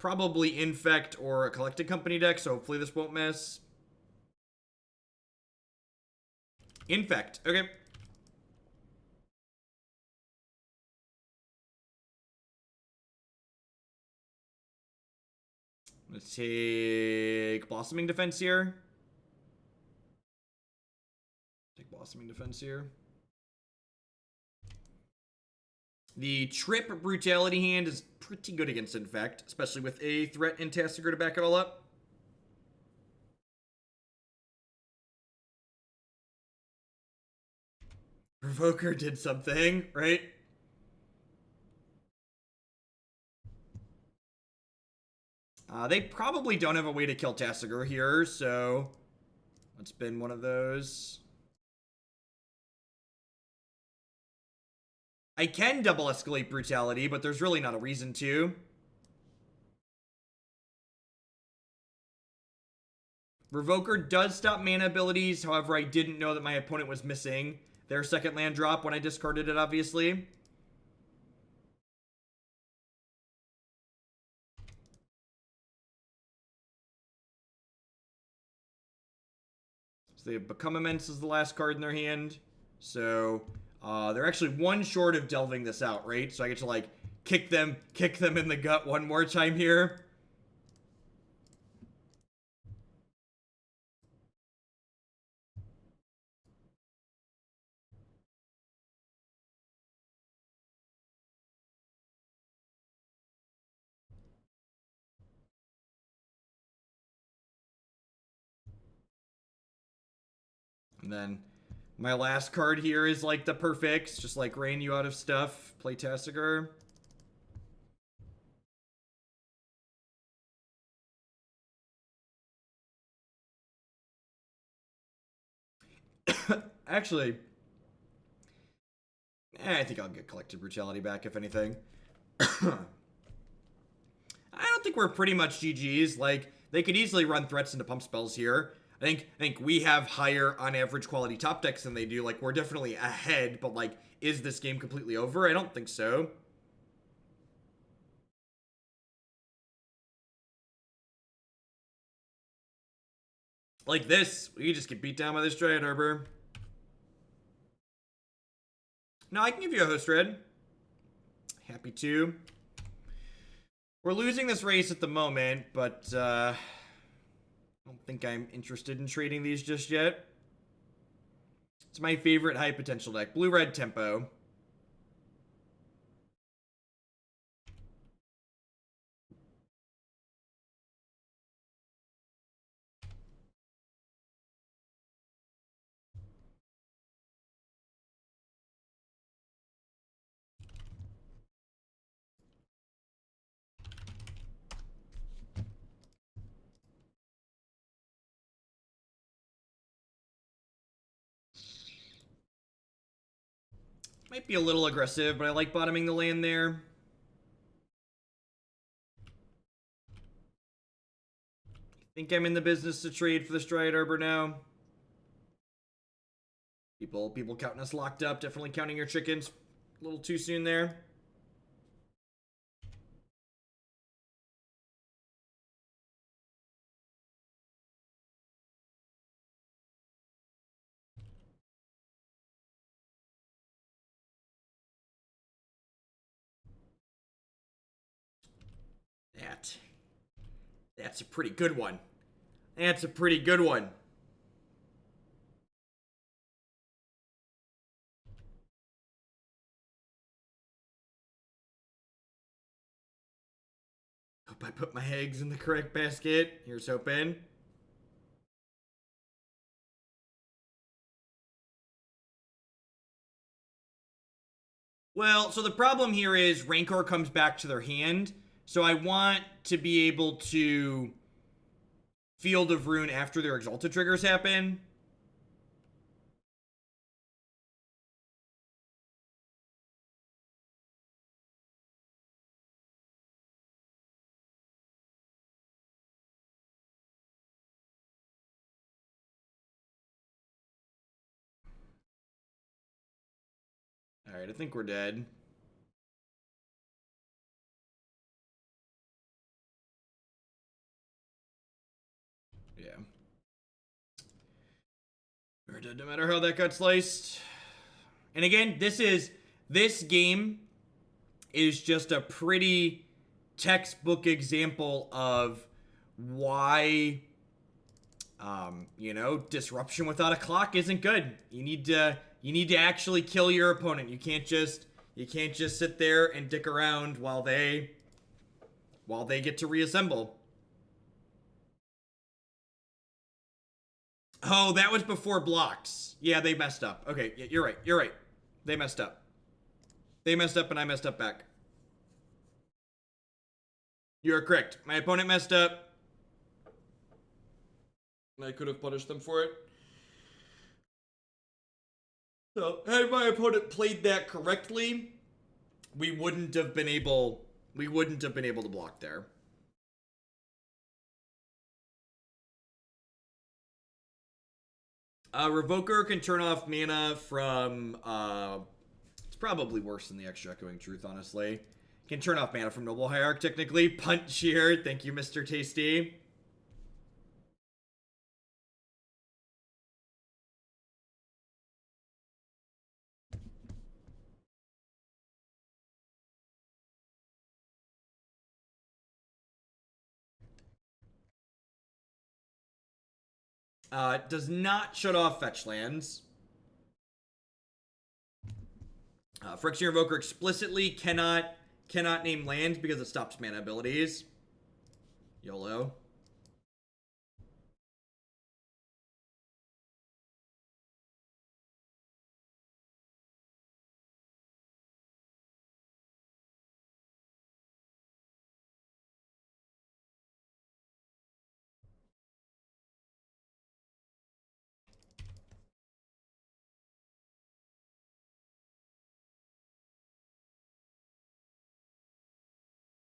Infect or a Collected Company deck, so hopefully this won't miss. Infect, okay. Let's take Blossoming Defense here. Take Blossoming Defense here. The Trip Brutality hand is pretty good against Infect, especially with a threat in Tasigur to back it all up. Revoker did something, right? They probably don't have a way to kill Tasigur here, so let's spin one of those. I can double escalate Brutality, but there's really not a reason to. Revoker does stop mana abilities, however, I didn't know that my opponent was missing their second land drop when I discarded it, obviously. So they have Become Immense as the last card in their hand. So they're actually one short of delving this out, right? So I get to like kick them in the gut one more time here. And then my last card here is like the perfects, just like rain you out of stuff. Play Tasigur. Actually, I think I'll get Collective Brutality back, if anything. I don't think we're pretty much GG's. Like, they could easily run threats into pump spells here. I think we have higher on average quality top decks than they do. Like, we're definitely ahead, but like, is this game completely over? I don't think so. Like this, we just get beat down by this Dryad Arbor. No, I can give you a host red. Happy to. We're losing this race at the moment, but I don't think I'm interested in trading these just yet. It's my favorite high potential deck. Blue-red tempo. Might be a little aggressive, but I like bottoming the land there. I think I'm in the business to trade for this Dryad Arbor now. People counting us locked up. Definitely counting your chickens. A little too soon there. That's a pretty good one. That's a pretty good one. Hope I put my eggs in the correct basket. Here's hoping. Well, so the problem here is Rancor comes back to their hand. So I want to be able to Field of Ruin after their Exalted triggers happen. Alright, I think we're dead. Yeah. We're dead no matter how that got sliced. And again, this game is just a pretty textbook example of why you know, disruption without a clock isn't good. You need to actually kill your opponent. You can't just sit there and dick around while they get to reassemble. Oh, that was before blocks. Yeah, they messed up. Okay, yeah, you're right. You're right. They messed up. They messed up and I messed up back. You're correct. My opponent messed up. I could have punished them for it. So, had my opponent played that correctly, we wouldn't have been able to block there. Revoker can turn off mana from it's probably worse than the extra Echoing Truth, honestly. Can turn off mana from Noble Hierarch, technically. Punch here. Thank you, Mr. Tasty. Does not shut off fetch lands. Phyrexian Revoker explicitly cannot name lands because it stops mana abilities. YOLO.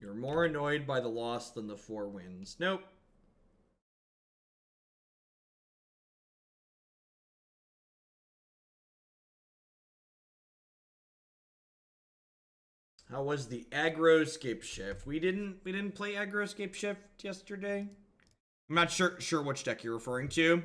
You're more annoyed by the loss than the 4 wins. Nope. How was the Aggroscape Shift? We didn't play Aggroscape Shift yesterday. I'm not sure which deck you're referring to.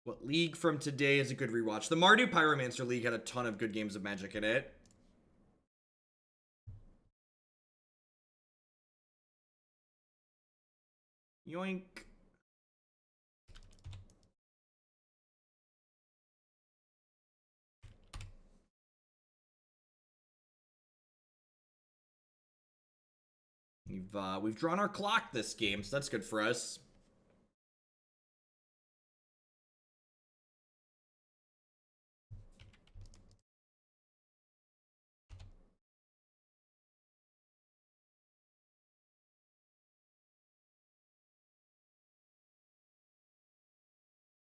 What league from today is a good rewatch? The Mardu Pyromancer League had a ton of good games of Magic in it. Yoink. We've drawn our clock this game, so that's good for us.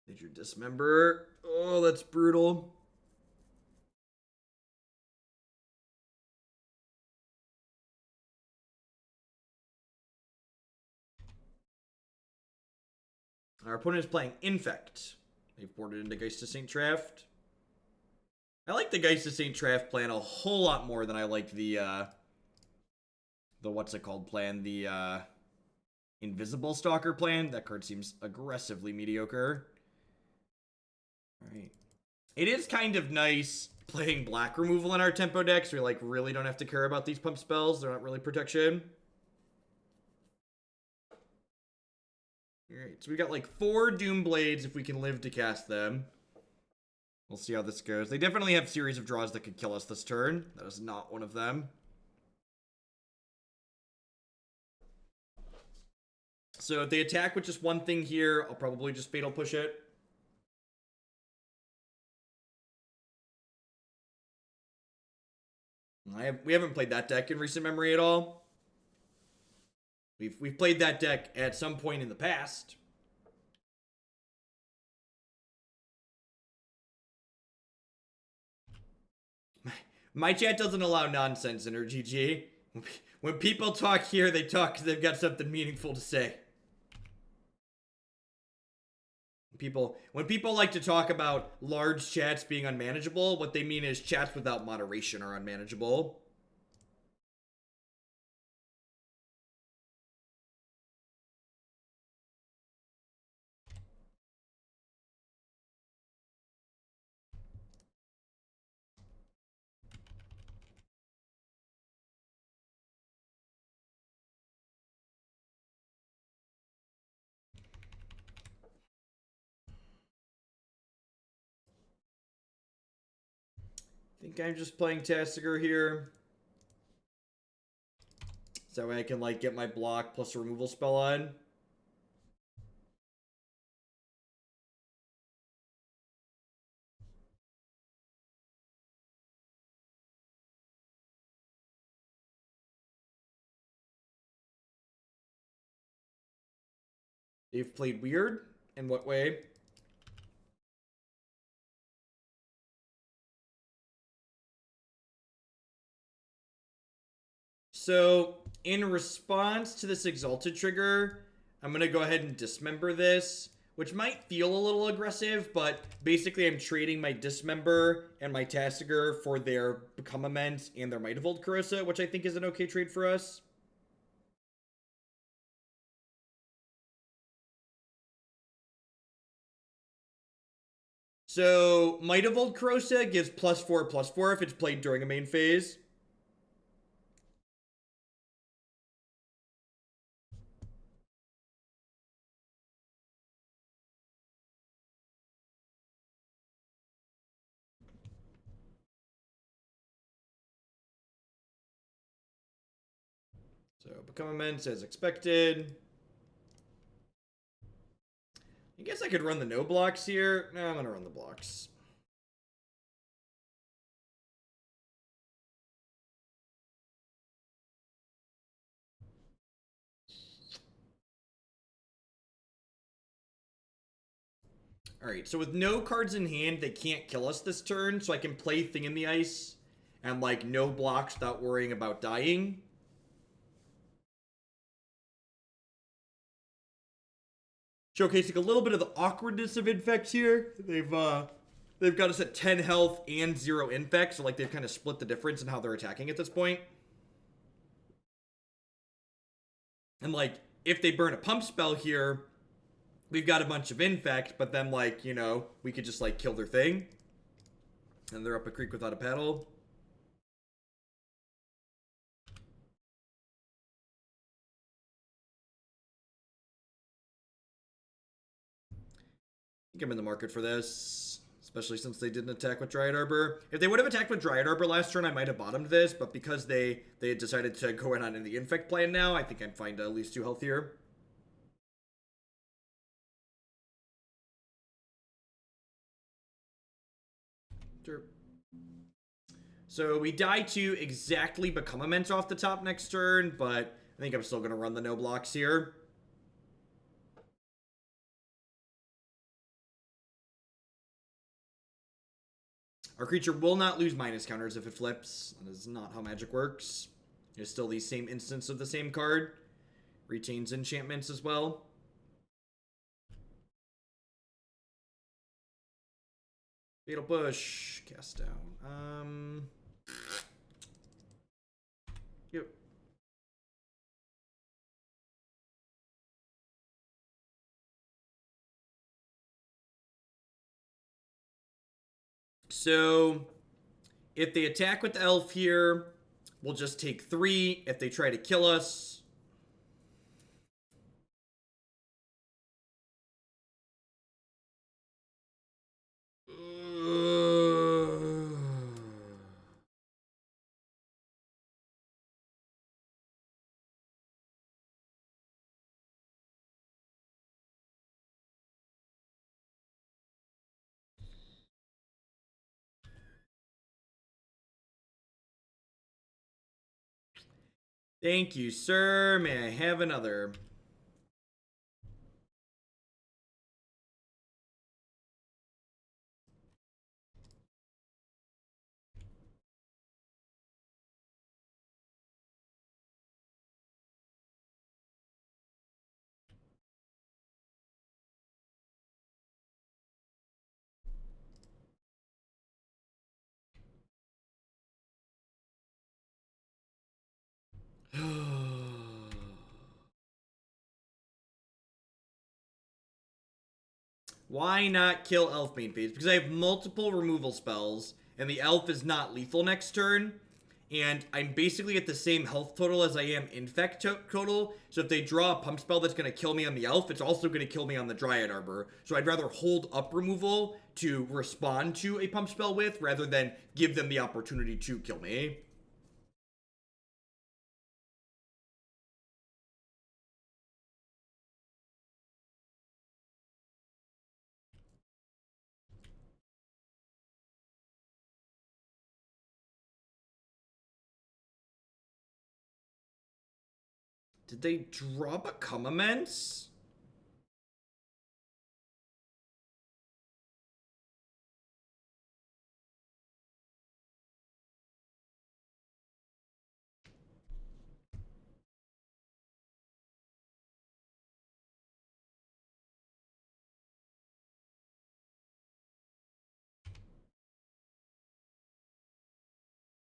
Did your Dismember? Oh, that's brutal. Our opponent is playing Infect. They've boarded into Geist of St. Traft. I like the Geist of St. Traft plan a whole lot more than I like the what's it called plan? The Invisible Stalker plan. That card seems aggressively mediocre. Alright. It is kind of nice playing black removal in our tempo decks. We like really don't have to care about these pump spells. They're not really protection. Alright, so we got like 4 Doom Blades if we can live to cast them. We'll see how this goes. They definitely have series of draws that could kill us this turn. That is not one of them. So if they attack with just one thing here, I'll probably just Fatal Push it. We haven't played that deck in recent memory at all. We've played that deck at some point in the past. My chat doesn't allow nonsense in RGG. When people talk here, they talk because they've got something meaningful to say. When people like to talk about large chats being unmanageable, what they mean is chats without moderation are unmanageable. I think I'm just playing Tasigur here. So that way I can like get my block plus a removal spell on. They've played weird? In what way? So, in response to this Exalted trigger, I'm going to go ahead and Dismember this, which might feel a little aggressive, but basically I'm trading my Dismember and my Tasigur for their Become Immense and their Might of Old Corrosa, which I think is an okay trade for us. So, Might of Old Corrosa gives +4/+4 if it's played during a main phase. So, Become Immense as expected. I guess I could run the no blocks here. No, I'm going to run the blocks. Alright, so with no cards in hand, they can't kill us this turn, so I can play Thing in the Ice and, like, no blocks without worrying about dying. Showcasing a little bit of the awkwardness of Infect here. They've got us at 10 health and 0 Infect, so, like, they've kind of split the difference in how they're attacking at this point. And, like, if they burn a pump spell here, we've got a bunch of Infect, but then, like, you know, we could just, like, kill their thing. And they're up a creek without a paddle. I think I'm in the market for this, especially since they didn't attack with Dryad Arbor. If they would have attacked with Dryad Arbor last turn, I might have bottomed this, but because they had decided to go in on the Infect plan now, I think I'm fine to at least 2 health here. Sure. So we die to exactly become immense off the top next turn, but I think I'm still going to run the no blocks here. Our creature will not lose minus counters if it flips. That is not how Magic works. It's still the same instance of the same card. Retains enchantments as well. Fatal Push. Cast down. Yep. So, if they attack with the elf here, we'll just take 3. If they try to kill us... Thank you, sir. May I have another? Why not kill Elf main phase? Because I have multiple removal spells, and the Elf is not lethal next turn, and I'm basically at the same health total as I am Infect total, so if they draw a pump spell that's going to kill me on the Elf, it's also going to kill me on the Dryad Arbor, so I'd rather hold up removal to respond to a pump spell with, rather than give them the opportunity to kill me. Did they draw Become Immense?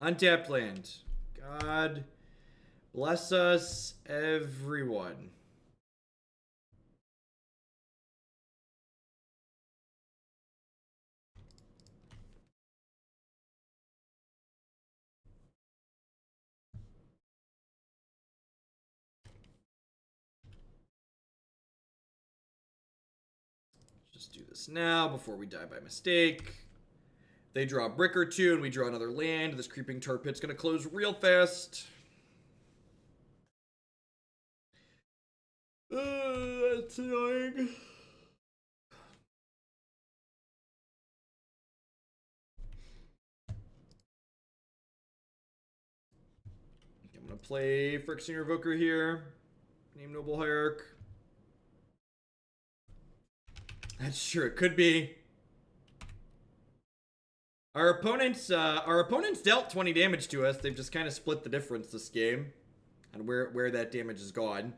Untapped land. God bless us, everyone. Just do this now before we die by mistake. They draw a brick or 2 and we draw another land. This creeping tar pit's gonna close real fast. That's annoying. I'm gonna play Phyrexian Revoker here. Name Noble Hierarch. That's true, it could be. Our opponents dealt 20 damage to us. They've just kind of split the difference this game. And where that damage is gone.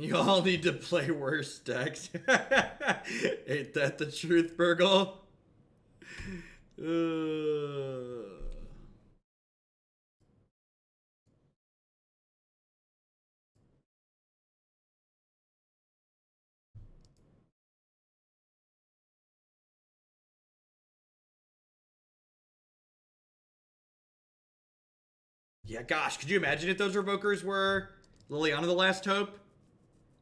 You all need to play worse decks. Ain't that the truth, Burgle? Yeah, gosh, could you imagine if those Revokers were Liliana the Last Hope?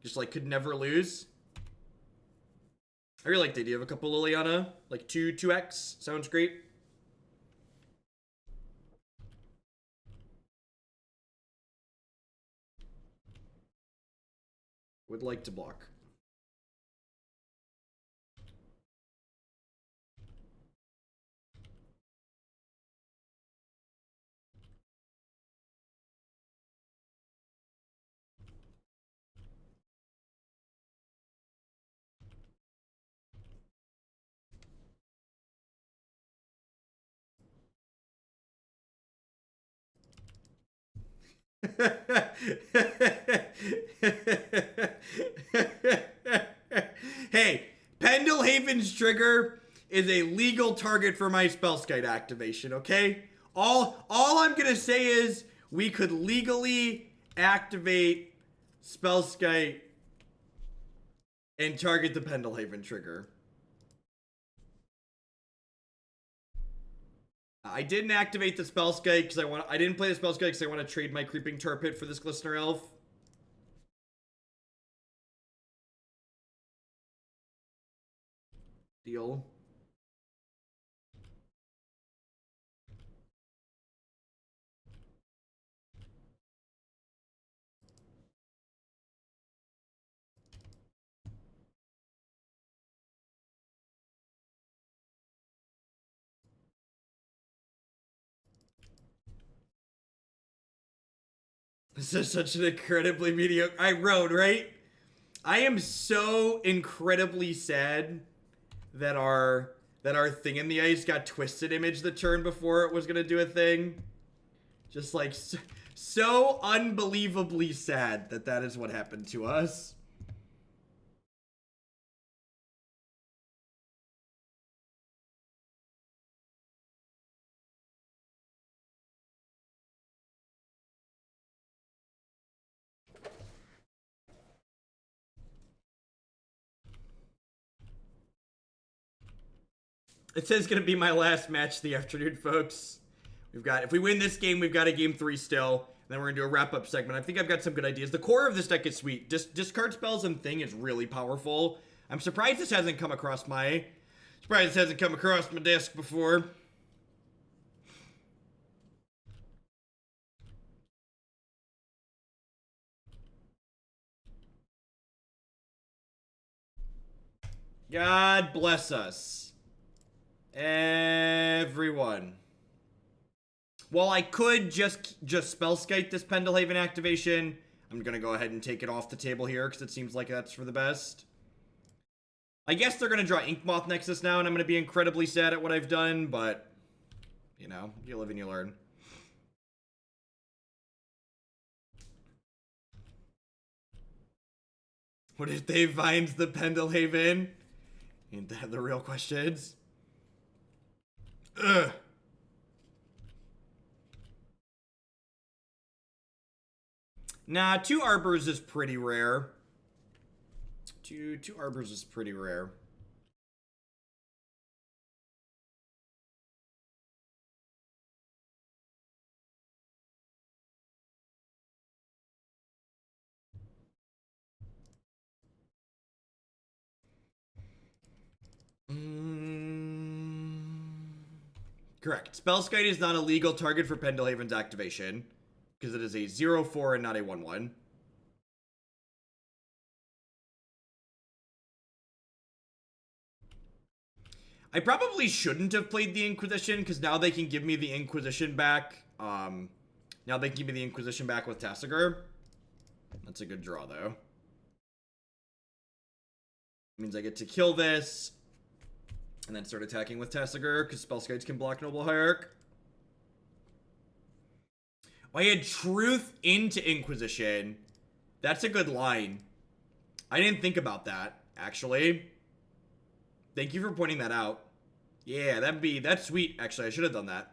Just, like, could never lose. I really like the idea of a couple Liliana. Like, 2x. Sounds great. Would like to block. Hey, Pendelhaven's trigger is a legal target for my Spellskite activation, okay? All I'm gonna say is we could legally activate Spellskite and target the Pendelhaven trigger. I didn't activate the Spellskite because I didn't play the Spellskite because I want to trade my Creeping Turpit for this Glistener Elf. Deal. This is such an incredibly mediocre. I wrote, right? I am so incredibly sad that our thing in the ice got twisted image the turn before it was gonna do a thing. Just like so unbelievably sad that that is what happened to us. It says gonna be my last match of the afternoon, folks. If we win this game, we've got a game 3 still. And then we're gonna do a wrap-up segment. I think I've got some good ideas. The core of this deck is sweet. Discard spells and thing is really powerful. I'm surprised this hasn't come across my desk before. God bless us, everyone. Well, I could just Spellskite this Pendelhaven activation. I'm gonna go ahead and take it off the table here because it seems like that's for the best. I guess they're gonna draw Inkmoth Nexus now, and I'm gonna be incredibly sad at what I've done, but you know, you live and you learn. What if they find the Pendelhaven? Ain't that the real questions? Ugh. Nah, 2 Arbors is pretty rare. Two Arbors is pretty rare. Correct. Spellskite is not a legal target for Pendelhaven's activation because it is a 0/4 and not a 1/1. I probably shouldn't have played the Inquisition because now they can give me the Inquisition back. Now they can give me the Inquisition back with Tasigur. That's a good draw, though. Means I get to kill this and then start attacking with Tasigur because Spellskites can block Noble Hierarch. Oh, I had Truth into Inquisition. That's a good line. I didn't think about that, actually. Thank you for pointing that out. Yeah, that's sweet. Actually, I should have done that.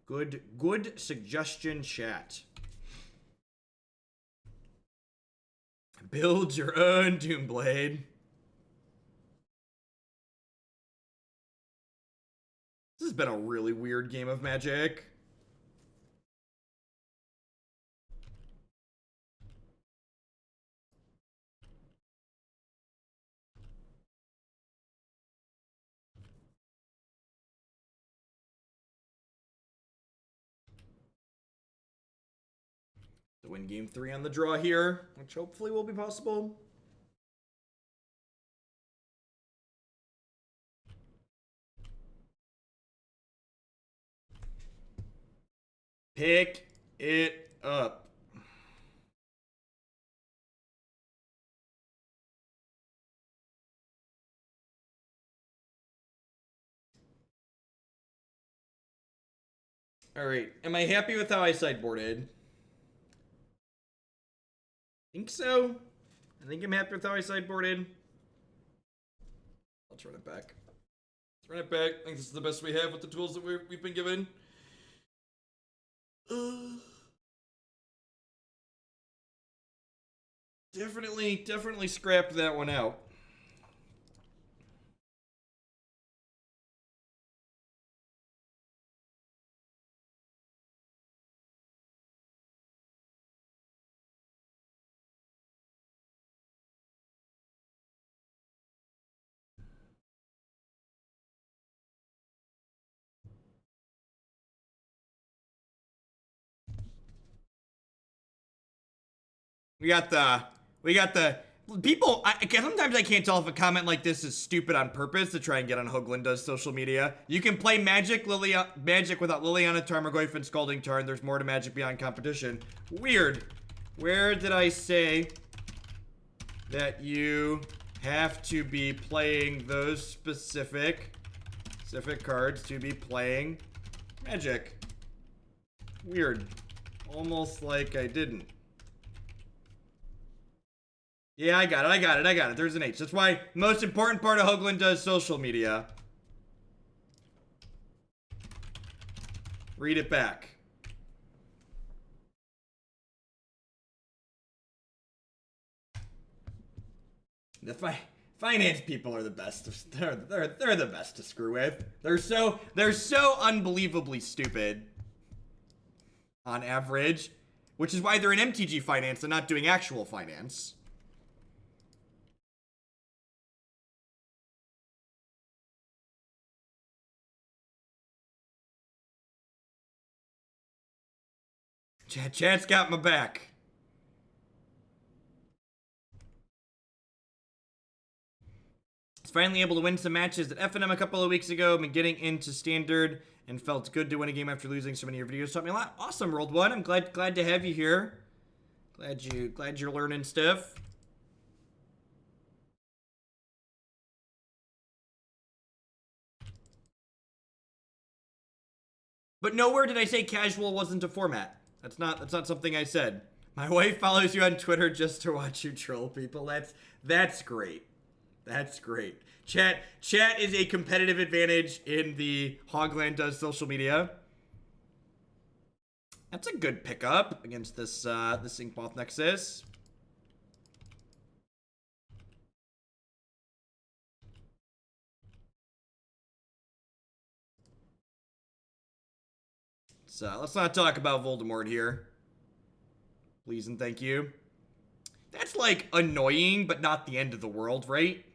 Good suggestion, chat. Build your own Doomblade. This has been a really weird game of Magic. To win game 3 on the draw here, which hopefully will be possible. Pick it up. Alright, am I happy with how I sideboarded? Think so. I think I'm happy with how I sideboarded. Let's run it back. Let's run it back. I think this is the best we have with the tools that we've been given. Definitely scrapped that one out. We got the people. Sometimes I can't tell if a comment like this is stupid on purpose to try and get on Hoaglanda's social media. You can play Magic without Liliana, Tarmogoyf, and Scalding Tarn. There's more to Magic beyond competition. Weird. Where did I say that you have to be playing those specific cards to be playing Magic? Weird. Almost like I didn't. Yeah, I got it. There's an H. That's why most important part of Hoaglanda's social media. Read it back. The finance people are the best. They're the best to screw with. They're so unbelievably stupid. On average, which is why they're in MTG finance and not doing actual finance. Chat's got my back. He's finally able to win some matches at FNM a couple of weeks ago. Been getting into standard and felt good to win a game after losing so many of your videos. Taught me a lot. Awesome, World One. I'm glad to have you here. Glad you're learning stuff. But nowhere did I say casual wasn't a format. That's not something I said. My wife follows you on Twitter just to watch you troll people. That's great. That's great. Chat is a competitive advantage in the Hoaglanda's social media. That's a good pickup against this Inkmoth Nexus. So let's not talk about Voldemort here. Please and thank you. That's like annoying, but not the end of the world, right?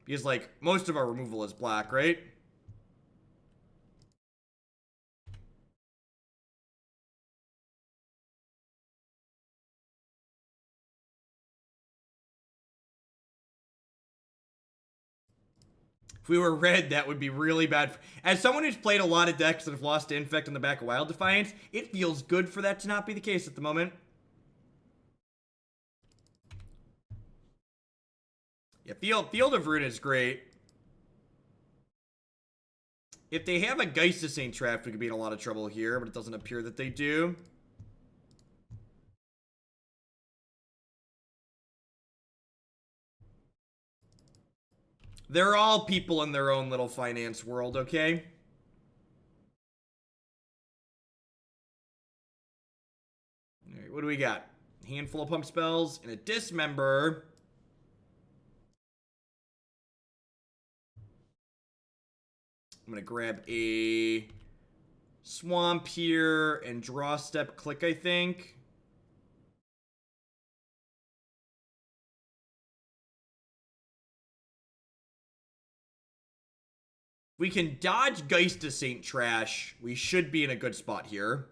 Because like most of our removal is black, right? If we were red, that would be really bad. As someone who's played a lot of decks that have lost to Infect on the back of Wild Defiance, it feels good for that to not be the case at the moment. Yeah, Field of Ruin is great. If they have a Geist of Saint Trapped, we could be in a lot of trouble here, but it doesn't appear that they do. They're all people in their own little finance world, okay? Alright, what do we got? Handful of pump spells and a Dismember. I'm gonna grab a Swamp here and draw step Clique, I think. We can dodge Geist of Saint Trash. We should be in a good spot here.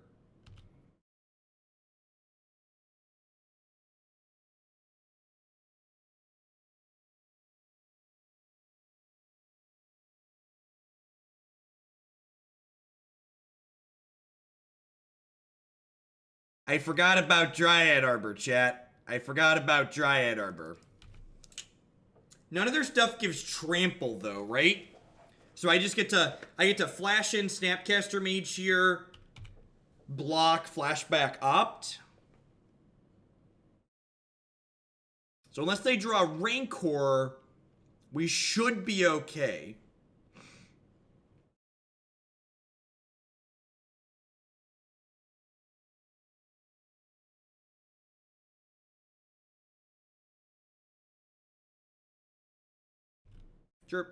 I forgot about Dryad Arbor, chat. I forgot about Dryad Arbor. None of their stuff gives trample though, right? So I get to flash in Snapcaster Mage here, block, flashback opt. So unless they draw Rancor, we should be okay. Sure.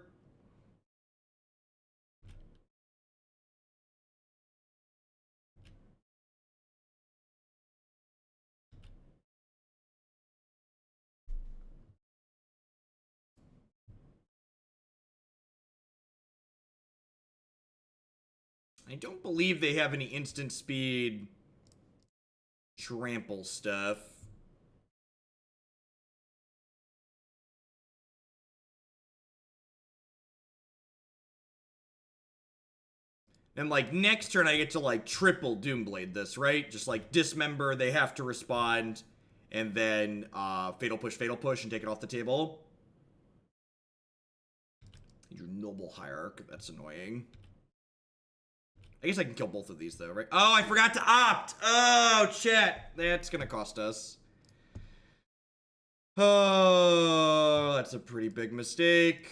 I don't believe they have any instant speed trample stuff. And like next turn I get to like triple Doomblade this, right? Just like Dismember, they have to respond, and then Fatal Push, and take it off the table. Your Noble Hierarch, that's annoying. I guess I can kill both of these though, right? Oh, I forgot to opt! Oh, chat! That's gonna cost us. Oh, that's a pretty big mistake.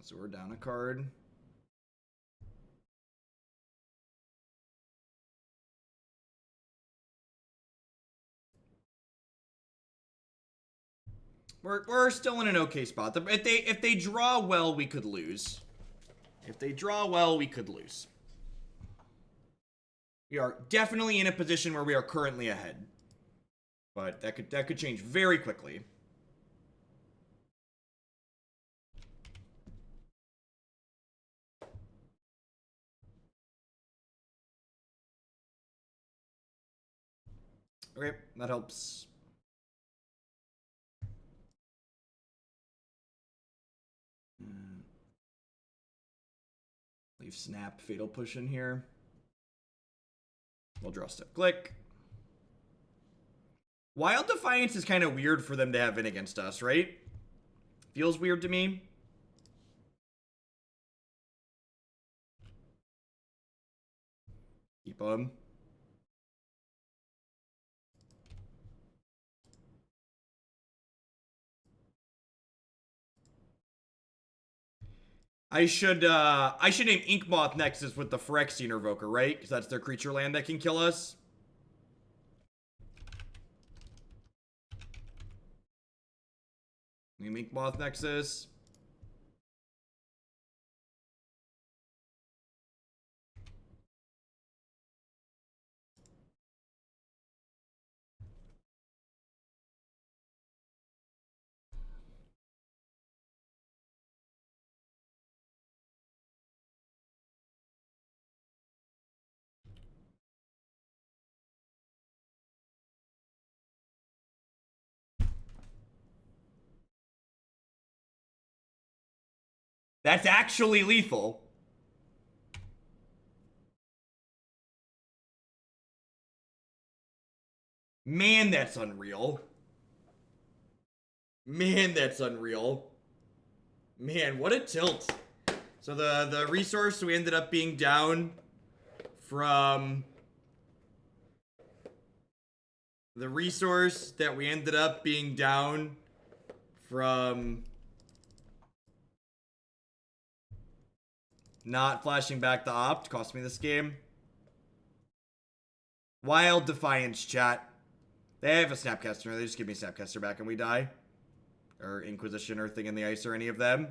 So we're down a card. We're still in an okay spot. If they draw well, we could lose. If they draw well, we could lose. We are definitely in a position where we are currently ahead. But that could change very quickly. Okay, that helps. Leave Snap Fatal Push in here. We'll draw step Click. Wild Defiance is kind of weird for them to have in against us, right? Feels weird to me. Keep on. I should name Inkmoth Nexus with the Phyrexian Revoker, right? Because that's their creature land that can kill us. Name Inkmoth Nexus. That's actually lethal. Man, that's unreal. Man, that's unreal. Man, what a tilt. So the resource we ended up being down from... The resource that we ended up being down from... Not flashing back the opt cost me this game. Wild Defiance, chat. They have a Snapcaster. They just give me Snapcaster back and we die. Or Inquisition or Thing in the Ice or any of them.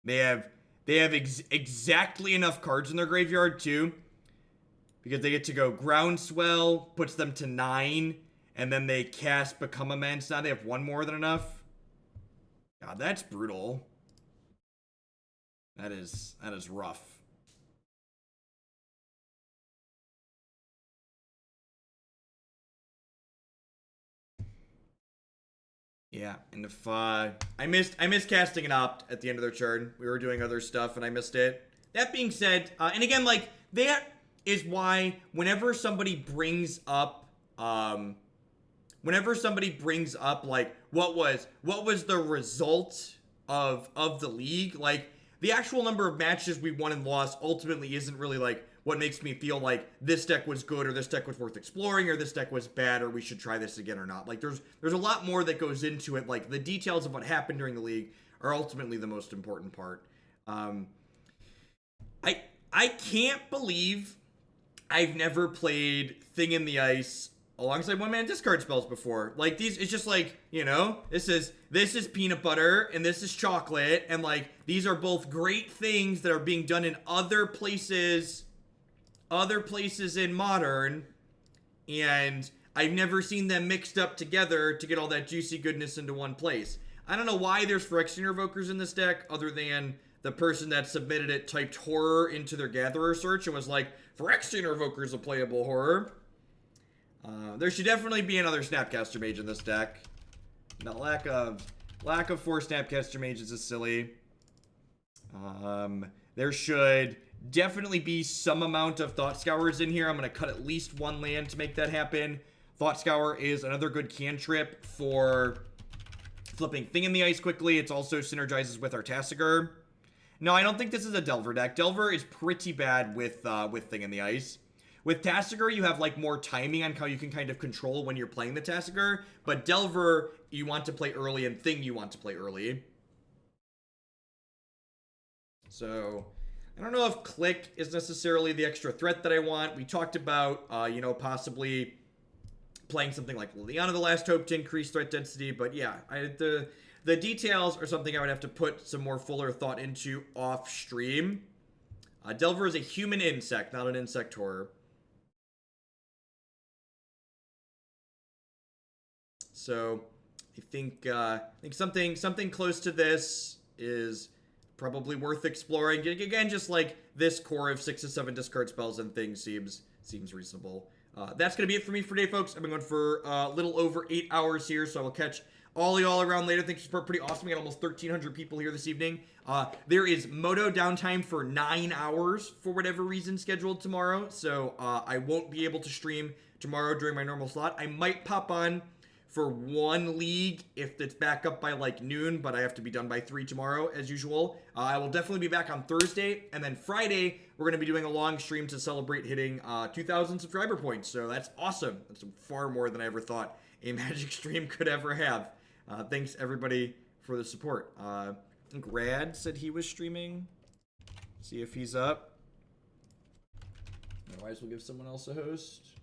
They have exactly enough cards in their graveyard too. Because they get to go Groundswell, puts them to 9, and then they cast Become Immense. Now they have one more than enough. God, that's brutal. That is rough. Yeah, and if I missed casting an opt at the end of their turn. We were doing other stuff and I missed it. That being said, and again, like, that is why whenever somebody brings up like what was the result of the league, like the actual number of matches we won and lost ultimately isn't really like what makes me feel like this deck was good or this deck was worth exploring or this deck was bad or we should try this again or not. Like there's a lot more that goes into it. Like the details of what happened during the league are ultimately the most important part. I can't believe I've never played Thing in the Ice alongside one-man discard spells before. Like these, it's just like, you know, this is peanut butter and this is chocolate, and like these are both great things that are being done in other places in Modern, and I've never seen them mixed up together to get all that juicy goodness into one place. I don't know why there's Phyrexian Revokers in this deck, other than the person that submitted it typed horror into their Gatherer search and was like, Phyrexian Revoker is a playable horror. There should definitely be another Snapcaster Mage in this deck. The lack of 4 Snapcaster Mages is silly. There should definitely be some amount of Thought Scours in here. I'm going to cut at least one land to make that happen. Thought Scour is another good cantrip for flipping Thing in the Ice quickly. It also synergizes with our Tasigur. No, I don't think this is a Delver deck. Delver is pretty bad with Thing in the Ice. With Tasigur, you have like more timing on how you can kind of control when you're playing the Tasigur, but Delver, you want to play early, and Thing, you want to play early. So, I don't know if Clique is necessarily the extra threat that I want. We talked about, you know, possibly playing something like Liliana the Last Hope to increase threat density, but yeah, the details are something I would have to put some more fuller thought into off stream. Delver is a human insect, not an insect horror. So I think something close to this is probably worth exploring. Again, just like this core of 6 to 7 discard spells and things seems reasonable. That's gonna be it for me for today, folks. I've been going for a little over 8 hours here, so I will catch all y'all around later. Thanks for support. Pretty awesome. We got almost 1,300 people here this evening. There is Moto downtime for 9 hours for whatever reason scheduled tomorrow, so I won't be able to stream tomorrow during my normal slot. I might pop on for one league if it's back up by like noon, but I have to be done by 3 tomorrow as usual. I will definitely be back on Thursday, and then Friday we're going to be doing a long stream to celebrate hitting 2,000 subscriber points. So that's awesome. That's far more than I ever thought a Magic stream could ever have. Thanks everybody for the support. I think Rad said he was streaming. See if he's up. Otherwise we'll give someone else a host.